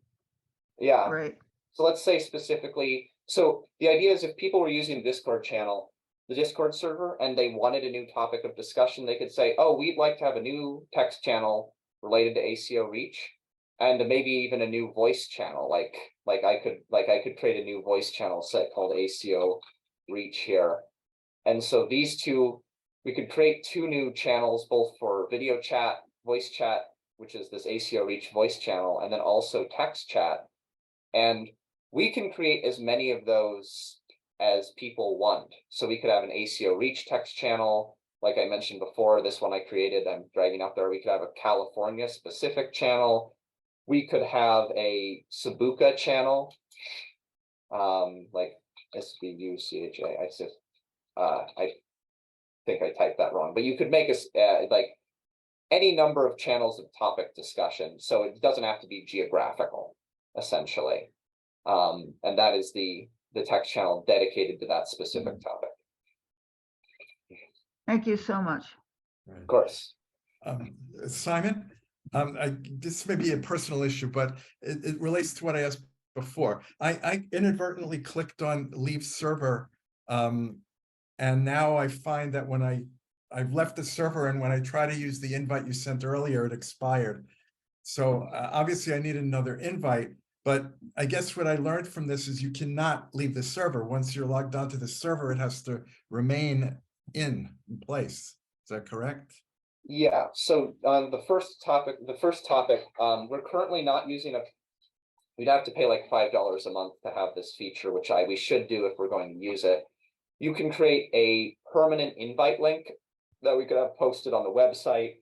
Yeah. Great. So let's say specifically, so the idea is if people were using the Discord channel, the Discord server, and they wanted a new topic of discussion, they could say, oh, we'd like to have a new text channel related to ACO reach, and maybe even a new voice channel. Like I could create a new voice channel set called ACO reach here. And so these two, we could create two new channels, both for video chat, voice chat, which is this ACO reach voice channel, and then also text chat. And we can create as many of those as people want. So we could have an ACO reach text channel. Like I mentioned before, this one I created, I'm dragging up there. We could have a California specific channel. We could have a Sabuca channel, like SBUCHA. I think I typed that wrong, but you could make us like any number of channels of topic discussion. So it doesn't have to be geographical, essentially. And that is the text channel dedicated to that specific topic. Thank you so much. Of course. Simon, this may be a personal issue, but it relates to what I asked before. I inadvertently clicked on leave server, and now I find that when I've left the server, and when I try to use the invite you sent earlier, it expired. So obviously I need another invite, but I guess what I learned from this is you cannot leave the server. Once you're logged onto the server, it has to remain in place. Is that correct? Yeah, so on the first topic, we're currently not using we'd have to pay like $5 a month to have this feature, which we should do if we're going to use it. You can create a permanent invite link that we could have posted on the website,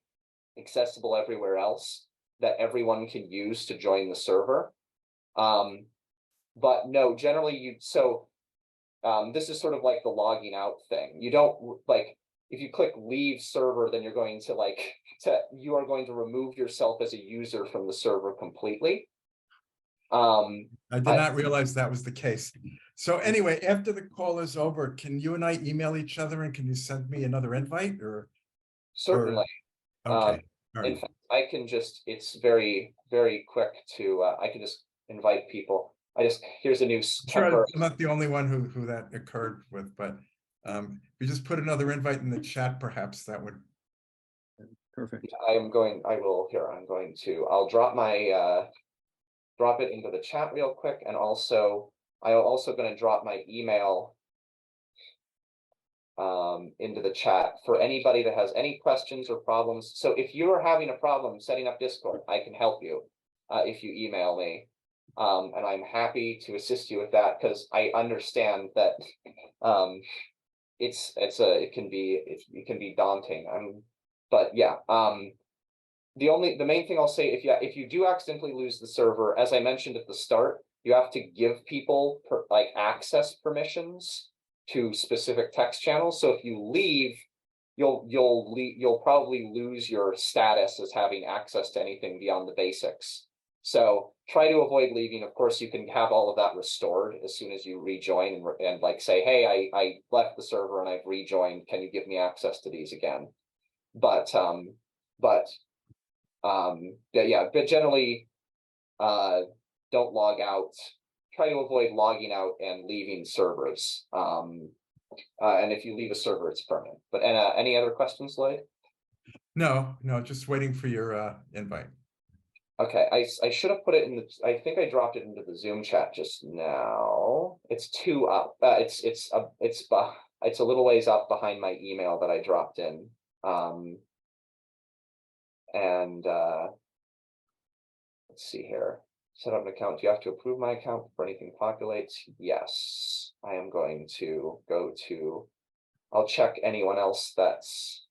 accessible everywhere else, that everyone can use to join the server. But no, generally this is sort of like the logging out thing. You don't like, if you click leave server, then you're going to you are going to remove yourself as a user from the server completely. I did not realize that was the case. So anyway, after the call is over, can you and I email each other, and can you send me another invite, or? Certainly. Okay. All In right. fact, I can just, it's very, very quick to, I can just invite people. Here's a new Sure, temper. I'm not the only one who that occurred with, but if you just put another invite in the chat, perhaps that would. Perfect. I'm going to, I'll drop my, drop it into the chat real quick. And also, I'm also going to drop my email into the chat for anybody that has any questions or problems. So if you're having a problem setting up Discord, I can help you if you email me. And I'm happy to assist you with that, because I understand that it can be daunting. But yeah, the main thing I'll say, if you do accidentally lose the server, as I mentioned at the start, you have to give people access permissions to specific text channels. So if you leave, you'll probably lose your status as having access to anything beyond the basics. So try to avoid leaving. Of course, you can have all of that restored as soon as you rejoin and like say, hey, I left the server and I've rejoined. Can you give me access to these again? But generally, don't log out. Try to avoid logging out and leaving servers. And if you leave a server, it's permanent. But any other questions, Lloyd? No, just waiting for your invite. Okay, I should have put it in the. I think I dropped it into the Zoom chat just now. It's two up. It's a little ways up behind my email that I dropped in. Let's see here. Set up an account. Do you have to approve my account before anything populates? Yes. I am going to go to. I'll check anyone else that's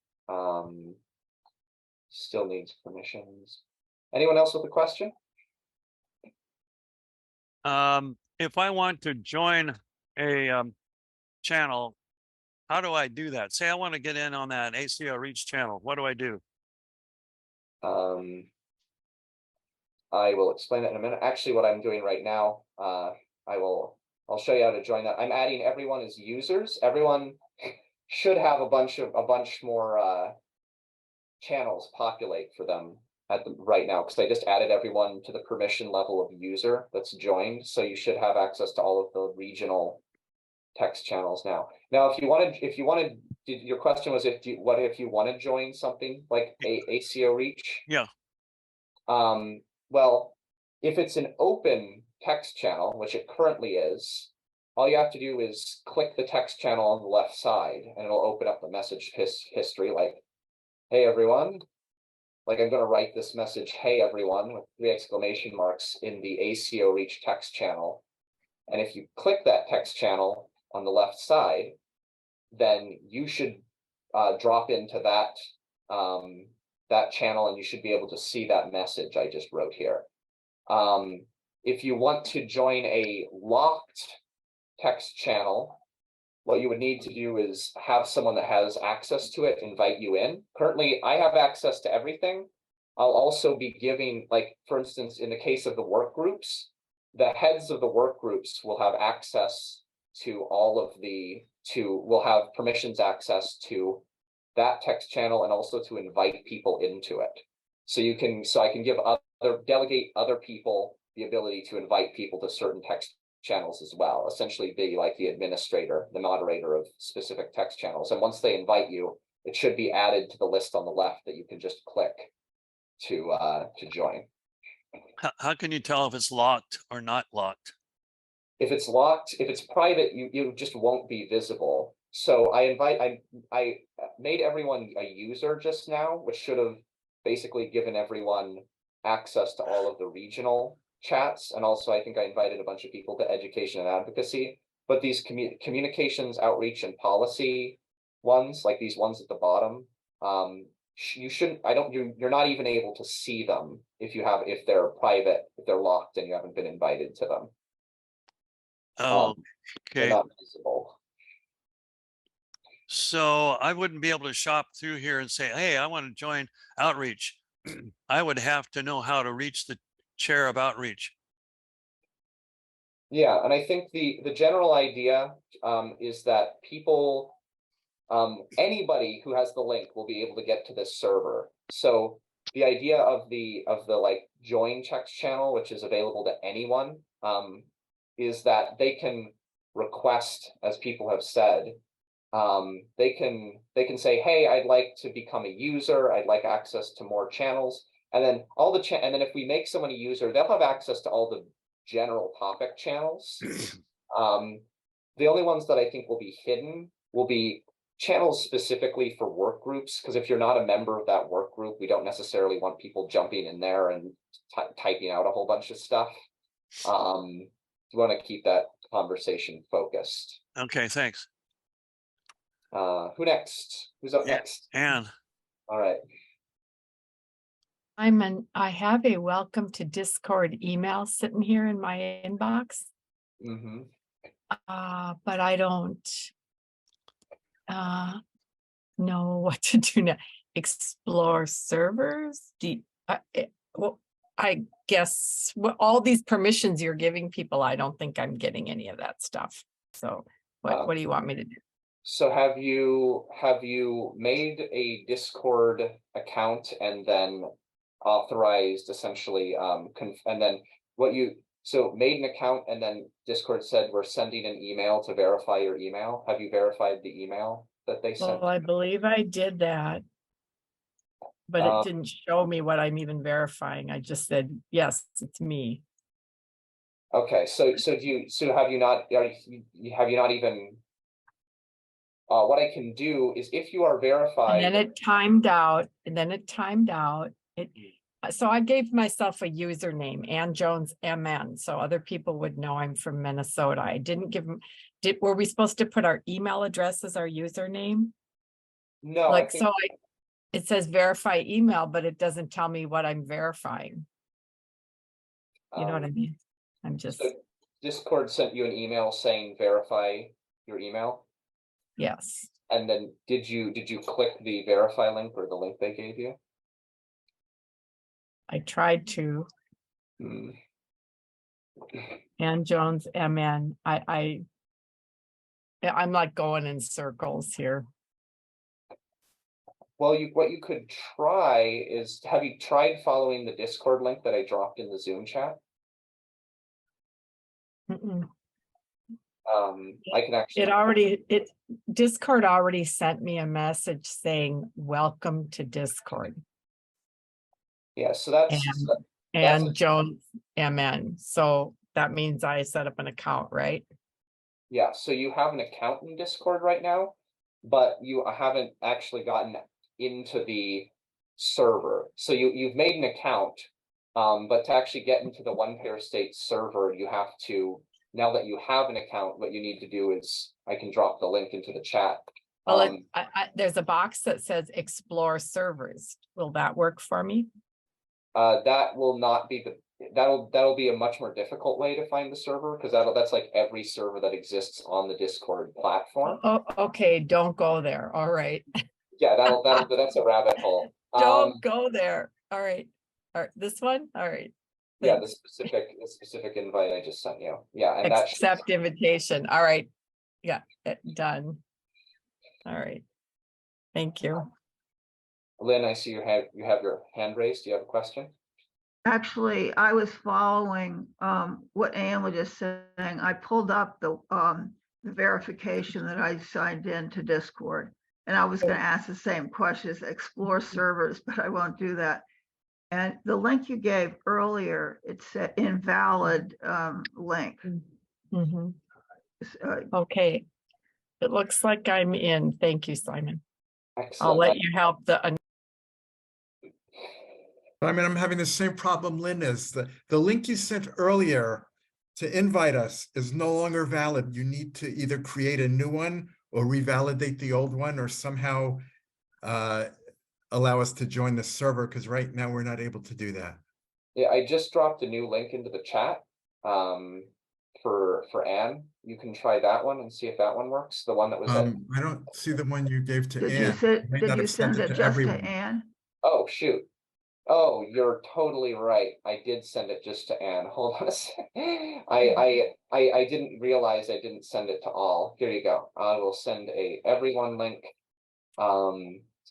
still needs permissions. Anyone else with a question? If I want to join a channel, how do I do that? Say I want to get in on that ACO Reach channel. What do I do? I will explain that in a minute. Actually, what I'm doing right now, I'll show you how to join that. I'm adding everyone as users. Everyone should have a bunch more channels populate for them right now, because I just added everyone to the permission level of user that's joined. So you should have access to all of the regional text channels now. Now, if you wanted, your question was what if you want to join something like ACO Reach? Yeah. Well, if it's an open text channel, which it currently is, all you have to do is click the text channel on the left side and it'll open up the message history like, hey, everyone. Like I'm going to write this message, hey, everyone, with 3 exclamation marks in the ACO Reach text channel. And if you click that text channel on the left side, then you should drop into that channel and you should be able to see that message I just wrote here. If you want to join a locked text channel, what you would need to do is have someone that has access to it invite you in. Currently, I have access to everything. I'll also be giving, like, for instance, in the case of the work groups, the heads of the work groups will have access to will have permissions access to that text channel and also to invite people into it. So I can delegate other people the ability to invite people to certain text channels as well, essentially be like the administrator, the moderator of specific text channels. And once they invite you, it should be added to the list on the left that you can just click to join. How can you tell if it's locked or not locked? If it's locked, if it's private, you just won't be visible. So I made everyone a user just now, which should have basically given everyone access to all of the regional chats. And also I think I invited a bunch of people to education and advocacy, but these communications, outreach, and policy ones, like these ones at the bottom, you're not even able to see them if they're private, if they're locked and you haven't been invited to them. Oh, They're okay. not visible. So I wouldn't be able to shop through here and say, hey, I want to join outreach. I would have to know how to reach the chair of outreach. Yeah, and I think the general idea is that people, anybody who has the link will be able to get to this server. So the idea of the like join checks channel, which is available to anyone, is that they can request, as people have said, they can say, hey, I'd like to become a user, I'd like access to more channels, and then and then if we make someone a user, they'll have access to all the general topic channels. The only ones that I think will be hidden will be channels specifically for work groups, because if you're not a member of that work group, we don't necessarily want people jumping in there and typing out a whole bunch of stuff. You want to keep that conversation focused. Okay, thanks. Who next? Who's up next? Anne. All right. I have a welcome to Discord email sitting here in my inbox. Mm-hmm. But I don't know what to do now. Explore servers? Well, I guess all these permissions you're giving people, I don't think I'm getting any of that stuff. So what do you want me to do? So have you made a Discord account and then authorized essentially and then made an account and then Discord said we're sending an email to verify your email. Have you verified the email that they sent? Well, I believe I did that, but it didn't show me what I'm even verifying. I just said, yes, it's me. Okay, so have you not even what I can do is if you are verified. And then it timed out, So I gave myself a username, Ann Jones MN, so other people would know I'm from Minnesota. I didn't give them. Were we supposed to put our email address as our username? No, like it says verify email, but it doesn't tell me what I'm verifying. You know what I mean? I'm just. So Discord sent you an email saying verify your email. Yes. And then did you click the verify link or the link they gave you? I tried to. Ann Jones MN. I'm like going in circles here. Well, what you could try is, have you tried following the Discord link that I dropped in the Zoom chat? I can actually. Discord already sent me a message saying welcome to Discord. Yeah, so that's and Jones MN. So that means I set up an account, right? Yeah, so you have an account in Discord right now, but you haven't actually gotten into the server. So you've made an account, but to actually get into the One Pair State server, you have to, now that you have an account, what you need to do is, I can drop the link into the chat. Well, there's a box that says explore servers. Will that work for me? That will not be that'll be a much more difficult way to find the server, because that's like every server that exists on the Discord platform. Oh, okay, don't go there. All right. Yeah, that's a rabbit hole. Don't go there. All right. This one? All right. Yeah, the specific invite I just sent you. Yeah, and accept invitation. All right. Yeah, done. All right. Thank you. Lynn, I see you have your hand raised. Do you have a question? Actually, I was following what Ann was just saying. I pulled up the verification that I signed in to Discord, and I was going to ask the same questions, explore servers, but I won't do that. And the link you gave earlier, it said invalid link. Okay. It looks like I'm in. Thank you, Simon. Excellent. I'll let you help I mean, I'm having the same problem Lynn is. The link you sent earlier to invite us is no longer valid. You need to either create a new one or revalidate the old one, or somehow allow us to join the server, because right now we're not able to do that. Yeah, I just dropped a new link into the chat for Anne. You can try that one and see if that one works. The one that was I don't see the one you gave to Anne. Did you send it just to Anne? Oh, shoot. Oh, you're totally right. I did send it just to Anne. Hold on a second. I didn't realize I didn't send it to all. Here you go. I will send a everyone link.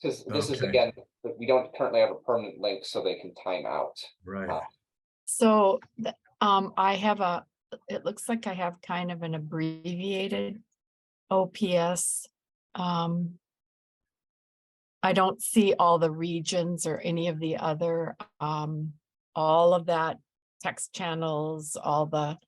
Because this is, Okay. again, we don't currently have a permanent link, so they can time out. Right. So, I have it looks like I have kind of an abbreviated OPS. I don't see all the regions or any of the other, all of that text channels, all the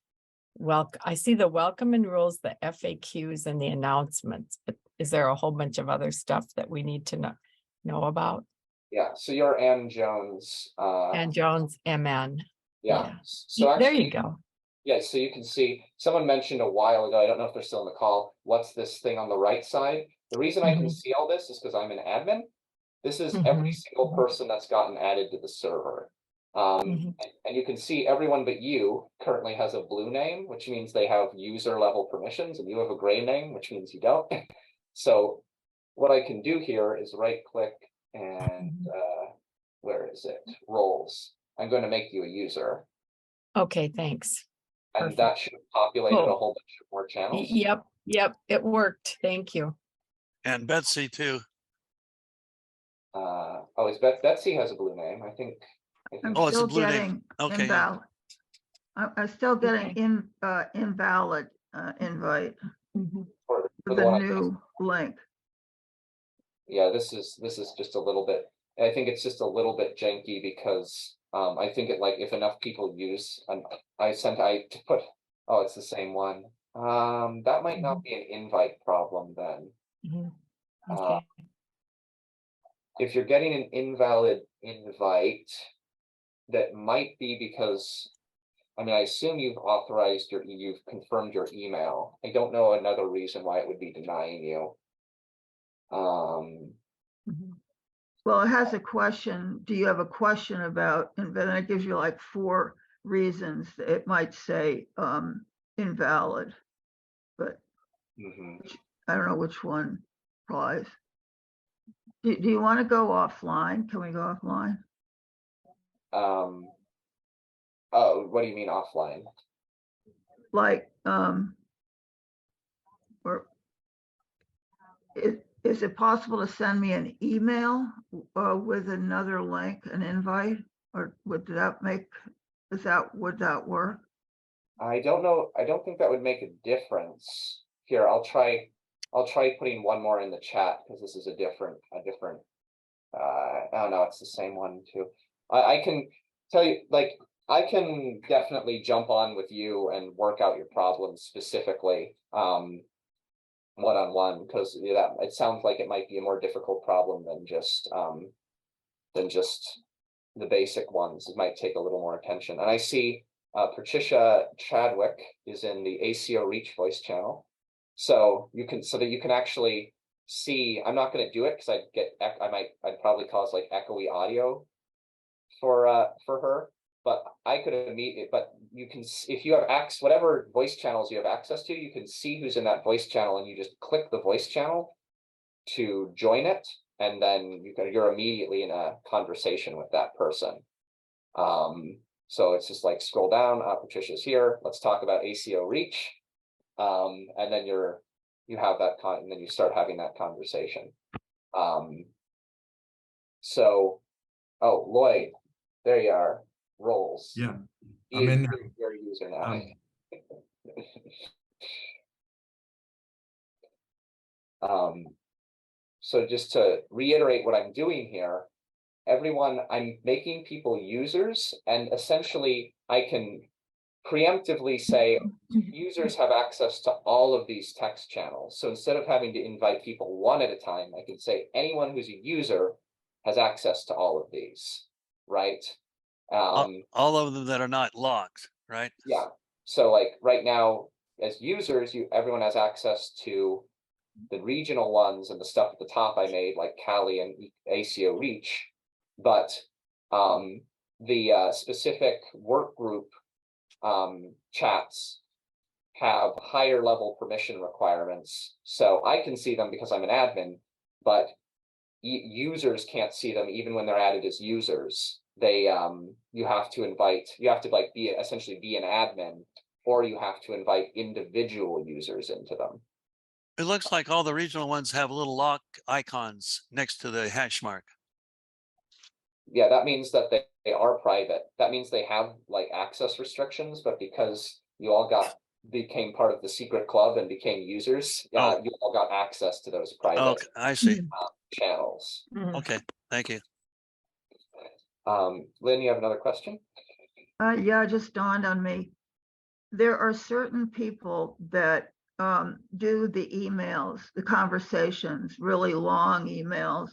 I see the welcome and rules, the FAQs and the announcements, but is there a whole bunch of other stuff that we need to know about? Yeah, so you're Ann Jones. And Jones, MN. Yeah, yeah. so There actually, you go. yeah, so you can see, someone mentioned a while ago, I don't know if they're still in the call, what's this thing on the right side? The reason I can Mhm. see all this is because I'm an admin. This is Mhm. every single person that's gotten added to the server. Mhm. And you can see everyone but you currently has a blue name, which means they have user level permissions, and you have a gray name, which means you don't. So what I can do here is right click and where is it? Roles. I'm going to make you a user. Okay, thanks. And Perfect. that should have populated a Cool. whole bunch of more channels. Yep, it worked. Thank you. And Betsy too. Oh, is Betsy has a blue name, I think. I'm Oh, it's a still blue name. getting Okay, yeah. invalid. I'm still getting Okay. invalid invite Mhm. For with the the one new link. Yeah, this is just a little bit, I think it's just a little bit janky because I think it like if enough people use I put, oh, it's the same one. That might not be an invite problem then. Mhm. Uh, Okay. if you're getting an invalid invite, that might be because, I mean, I assume you've you've confirmed your email. I don't know another reason why it would be denying you. Mhm. Well, it has a question. Do you have a question about, and then it gives you like 4 reasons. It might say invalid, but mhm. I don't know which one applies. Do you want to go offline? Can we go offline? Oh, what do you mean offline? Like, or is it possible to send me an email with another link, an invite? Or would that would that work? I don't know. I don't think that would make a difference. Here, I'll try putting one more in the chat because this is a different, oh no, it's the same one too. I can tell you, like, I can definitely jump on with you and work out your problems specifically, one-on-one, because that it sounds like it might be a more difficult problem than just the basic ones. It might take a little more attention. And I see Patricia Chadwick is in the ACO Reach voice channel. So that you can actually see, I'm not going to do it because I'd probably cause like echoey audio for her, but I could immediately, but you can, if you have access, whatever voice channels you have access to, you can see who's in that voice channel and you just click the voice channel to join it. And then you're immediately in a conversation with that person. So it's just like scroll down, Patricia's here. Let's talk about ACO Reach. And then you have that and then you start having that conversation. So, oh, Lloyd, there you are. Roles. Yeah, I'm in there. Your user now. So just to reiterate what I'm doing here, everyone, I'm making people users, and essentially I can preemptively say users have access to all of these text channels. So instead of having to invite people one at a time, I can say anyone who's a user has access to all of these, right? All of them that are not locked, right? Yeah. So like right now, as users, everyone has access to the regional ones and the stuff at the top I made, like Cali and ACO Reach, but the specific work group chats have higher level permission requirements. So I can see them because I'm an admin, but users can't see them even when they're added as users. They you have to like essentially be an admin, or you have to invite individual users into them. It looks like all the regional ones have little lock icons next to the hash mark. Yeah, that means that they are private. That means they have like access restrictions, but because you all became part of the secret club and became users, Oh. you all got access to those Okay, private I see. channels. Mhm. Okay, thank you. Lynn, you have another question? Yeah, it just dawned on me. There are certain people that do the emails, the conversations, really long emails,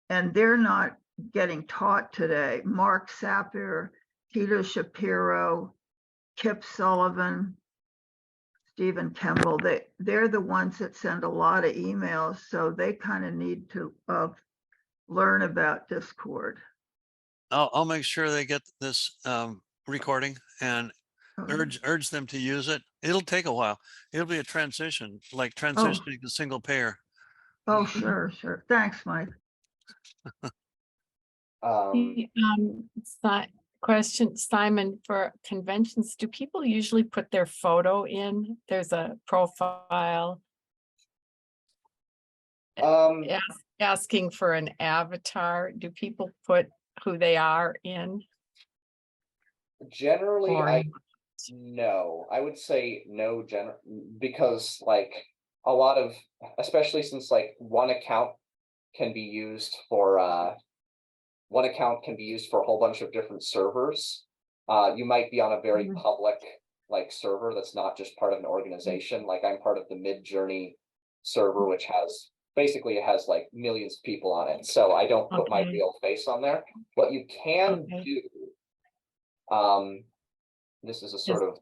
and they're not getting taught today. Mark Sapir, Peter Shapiro, Kip Sullivan, Stephen Kemble, they're the ones that send a lot of emails, so they kind of need to learn about Discord. I'll make sure they get this recording and urge them to use it. It'll take a while. It'll be a transition, like transitioning to single payer. Oh, sure, sure. Thanks, Mike. Question, Simon, for conventions, do people usually put their photo in? There's a profile asking for an avatar. Do people put who they are in? Generally, no. I would say no, because like a lot of, especially since like one account can be used for a whole bunch of different servers. You might be on a very public like server that's not just part of an organization. Like I'm part of the Mid-Journey server, which has basically it has like millions of people on it. So I don't put my real face on there. What you can do, this is a sort of.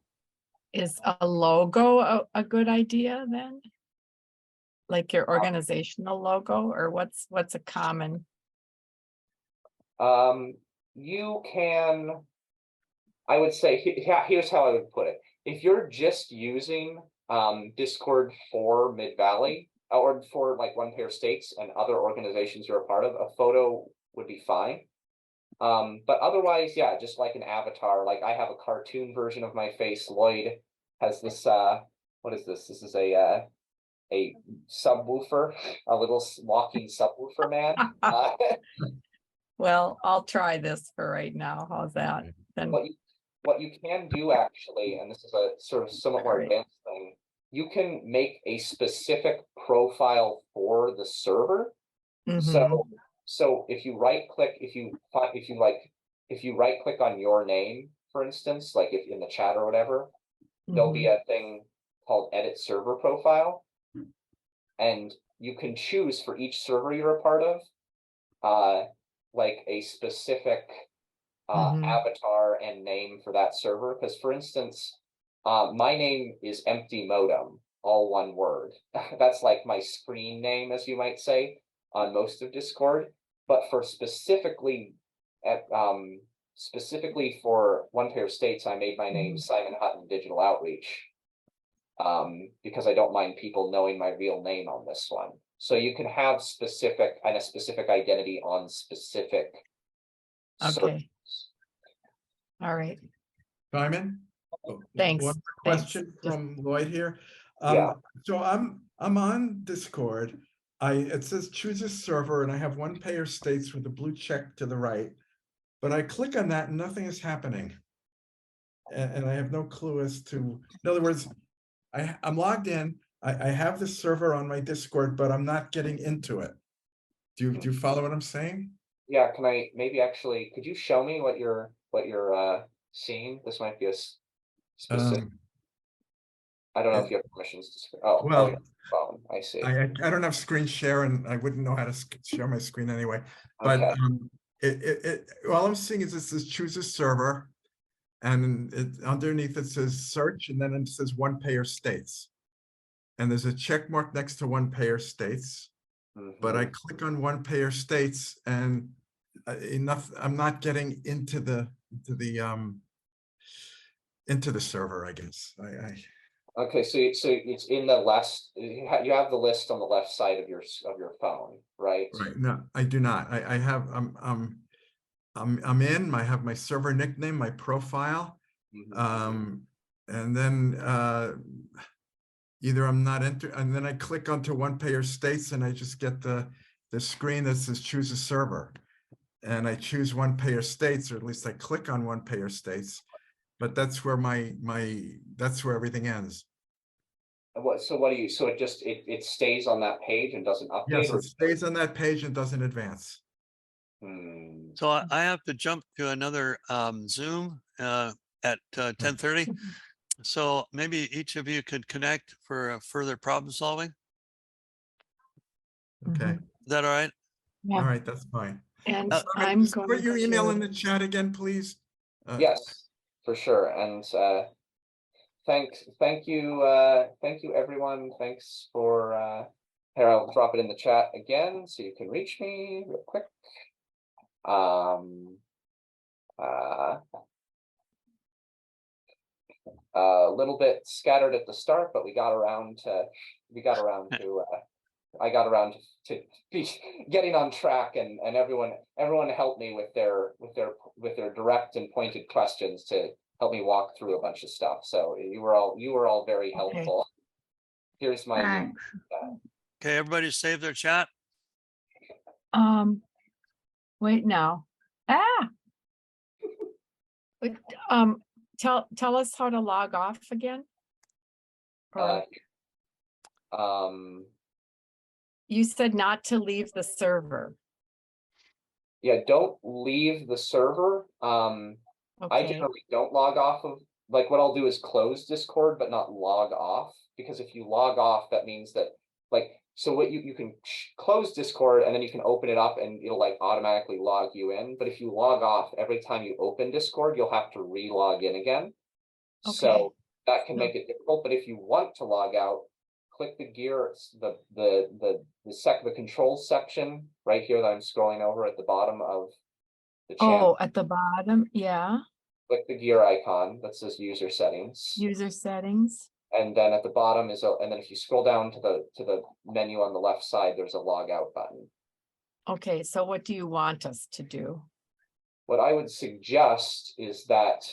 Is a logo a good idea then? Like your organizational logo, or what's a common? You can, I would say, here's how I would put it. If you're just using Discord for Mid-Valley or for like One Pair States and other organizations you're a part of, a photo would be fine. But otherwise, yeah, just like an avatar. Like I have a cartoon version of my face. Lloyd has this, what is this? This is a subwoofer, a little walking subwoofer man. Well, I'll try this for right now. How's that? Then what you can do actually, and this is a sort of somewhat more advanced thing, you can make a specific profile for the server. So if you right click, if you right click on your name, for instance, like if in the chat or whatever, there'll be a thing called edit server profile. And you can choose for each server you're a part of, like a specific avatar and name for that server. Because for instance, my name is Empty Modem, all one word. That's like my screen name, as you might say, on most of Discord. But for specifically for One Pair States, I made my name Simon Hutton Digital Outreach. Because I don't mind people knowing my real name on this one. So you can have a specific identity on specific. okay. All right. Simon? Thanks. One question from Lloyd here. Yeah. So I'm on Discord. It says choose a server, and I have One Pair States with a blue check to the right. But I click on that and nothing is happening. And I have no clue as to, in other words, I'm logged in. I have the server on my Discord, but I'm not getting into it. Do you follow what I'm saying? Yeah, can I maybe actually, could you show me what you're seeing? This might be a specific. I don't know if you have permissions to. Oh, yeah, phone. I see. I don't have screen share, and I wouldn't know how to share my screen anyway. But all I'm seeing is it says choose a server, and underneath it says search, and then it says One Pair States. And there's a check mark next to One Pair States. But I click on One Pair States, and I'm not getting into the server, I guess. Okay, so it's in the left. You have the list on the left side of your phone, right? Right. No, I do not. I have I'm in. I have my server nickname, my profile, and then either I'm not enter, and then I click onto one payer states and I just get the screen that says choose a server. And I choose one payer states, or at least I click on one payer states, but that's where that's where everything ends. So what do you, so it stays on that page and doesn't update? Yes, or- it stays on that page and doesn't advance. So I have to jump to another Zoom at 10:30. So maybe each of you could connect for further problem solving. Okay, Is that all right? Yeah. all right, that's fine. And Simon, I'm just going put your email to- in the chat again, please. Yes, for sure. And thank you everyone. Thanks for here, I'll drop it in the chat again so you can reach me real quick. A little bit scattered at the start, but I got around to getting on track, and everyone helped me with their direct and pointed questions to help me walk through a bunch of stuff. So you were all very helpful. Here's my Thanks. Okay, everybody save their chat. Wait now. But, tell us how to log off again. Or you said not to leave the server. Yeah, don't leave the server. I Okay, generally don't log off of, like, what I'll do is close Discord, but not log off, because if you log off, that means that, like, so what you can close Discord and then you can open it up and it'll like automatically log you in. But if you log off every time you open Discord, you'll have to re-log in again. Okay. So that can make it difficult. But if you want to log out, click the gear, the control section right here that I'm scrolling over at the bottom of the channel. oh, at the bottom, yeah, Click the gear icon that says user settings. user settings. And then at the bottom and then if you scroll down to the menu on the left side, there's a log out button. Okay, so what do you want us to do? What I would suggest is that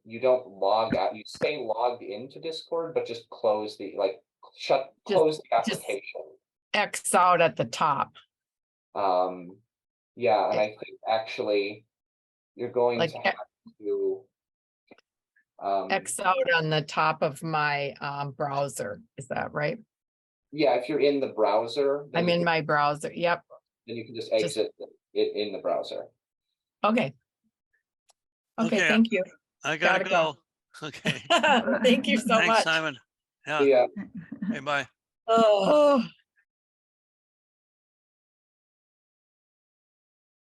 you don't log out, you stay logged into Discord, but just close the close the application. X out at the top. Yeah, and I think actually you're going Like to have to X out on the top of my browser. Is that right? yeah, if you're in the browser, then I'm in my browser. Yep. then you can just exit it in the browser. Okay. Okay, Okay, thank you. I gotta Gotta go. go. Okay, Thank you so thanks, much. Simon. Yeah, Yeah. okay, bye. Oh.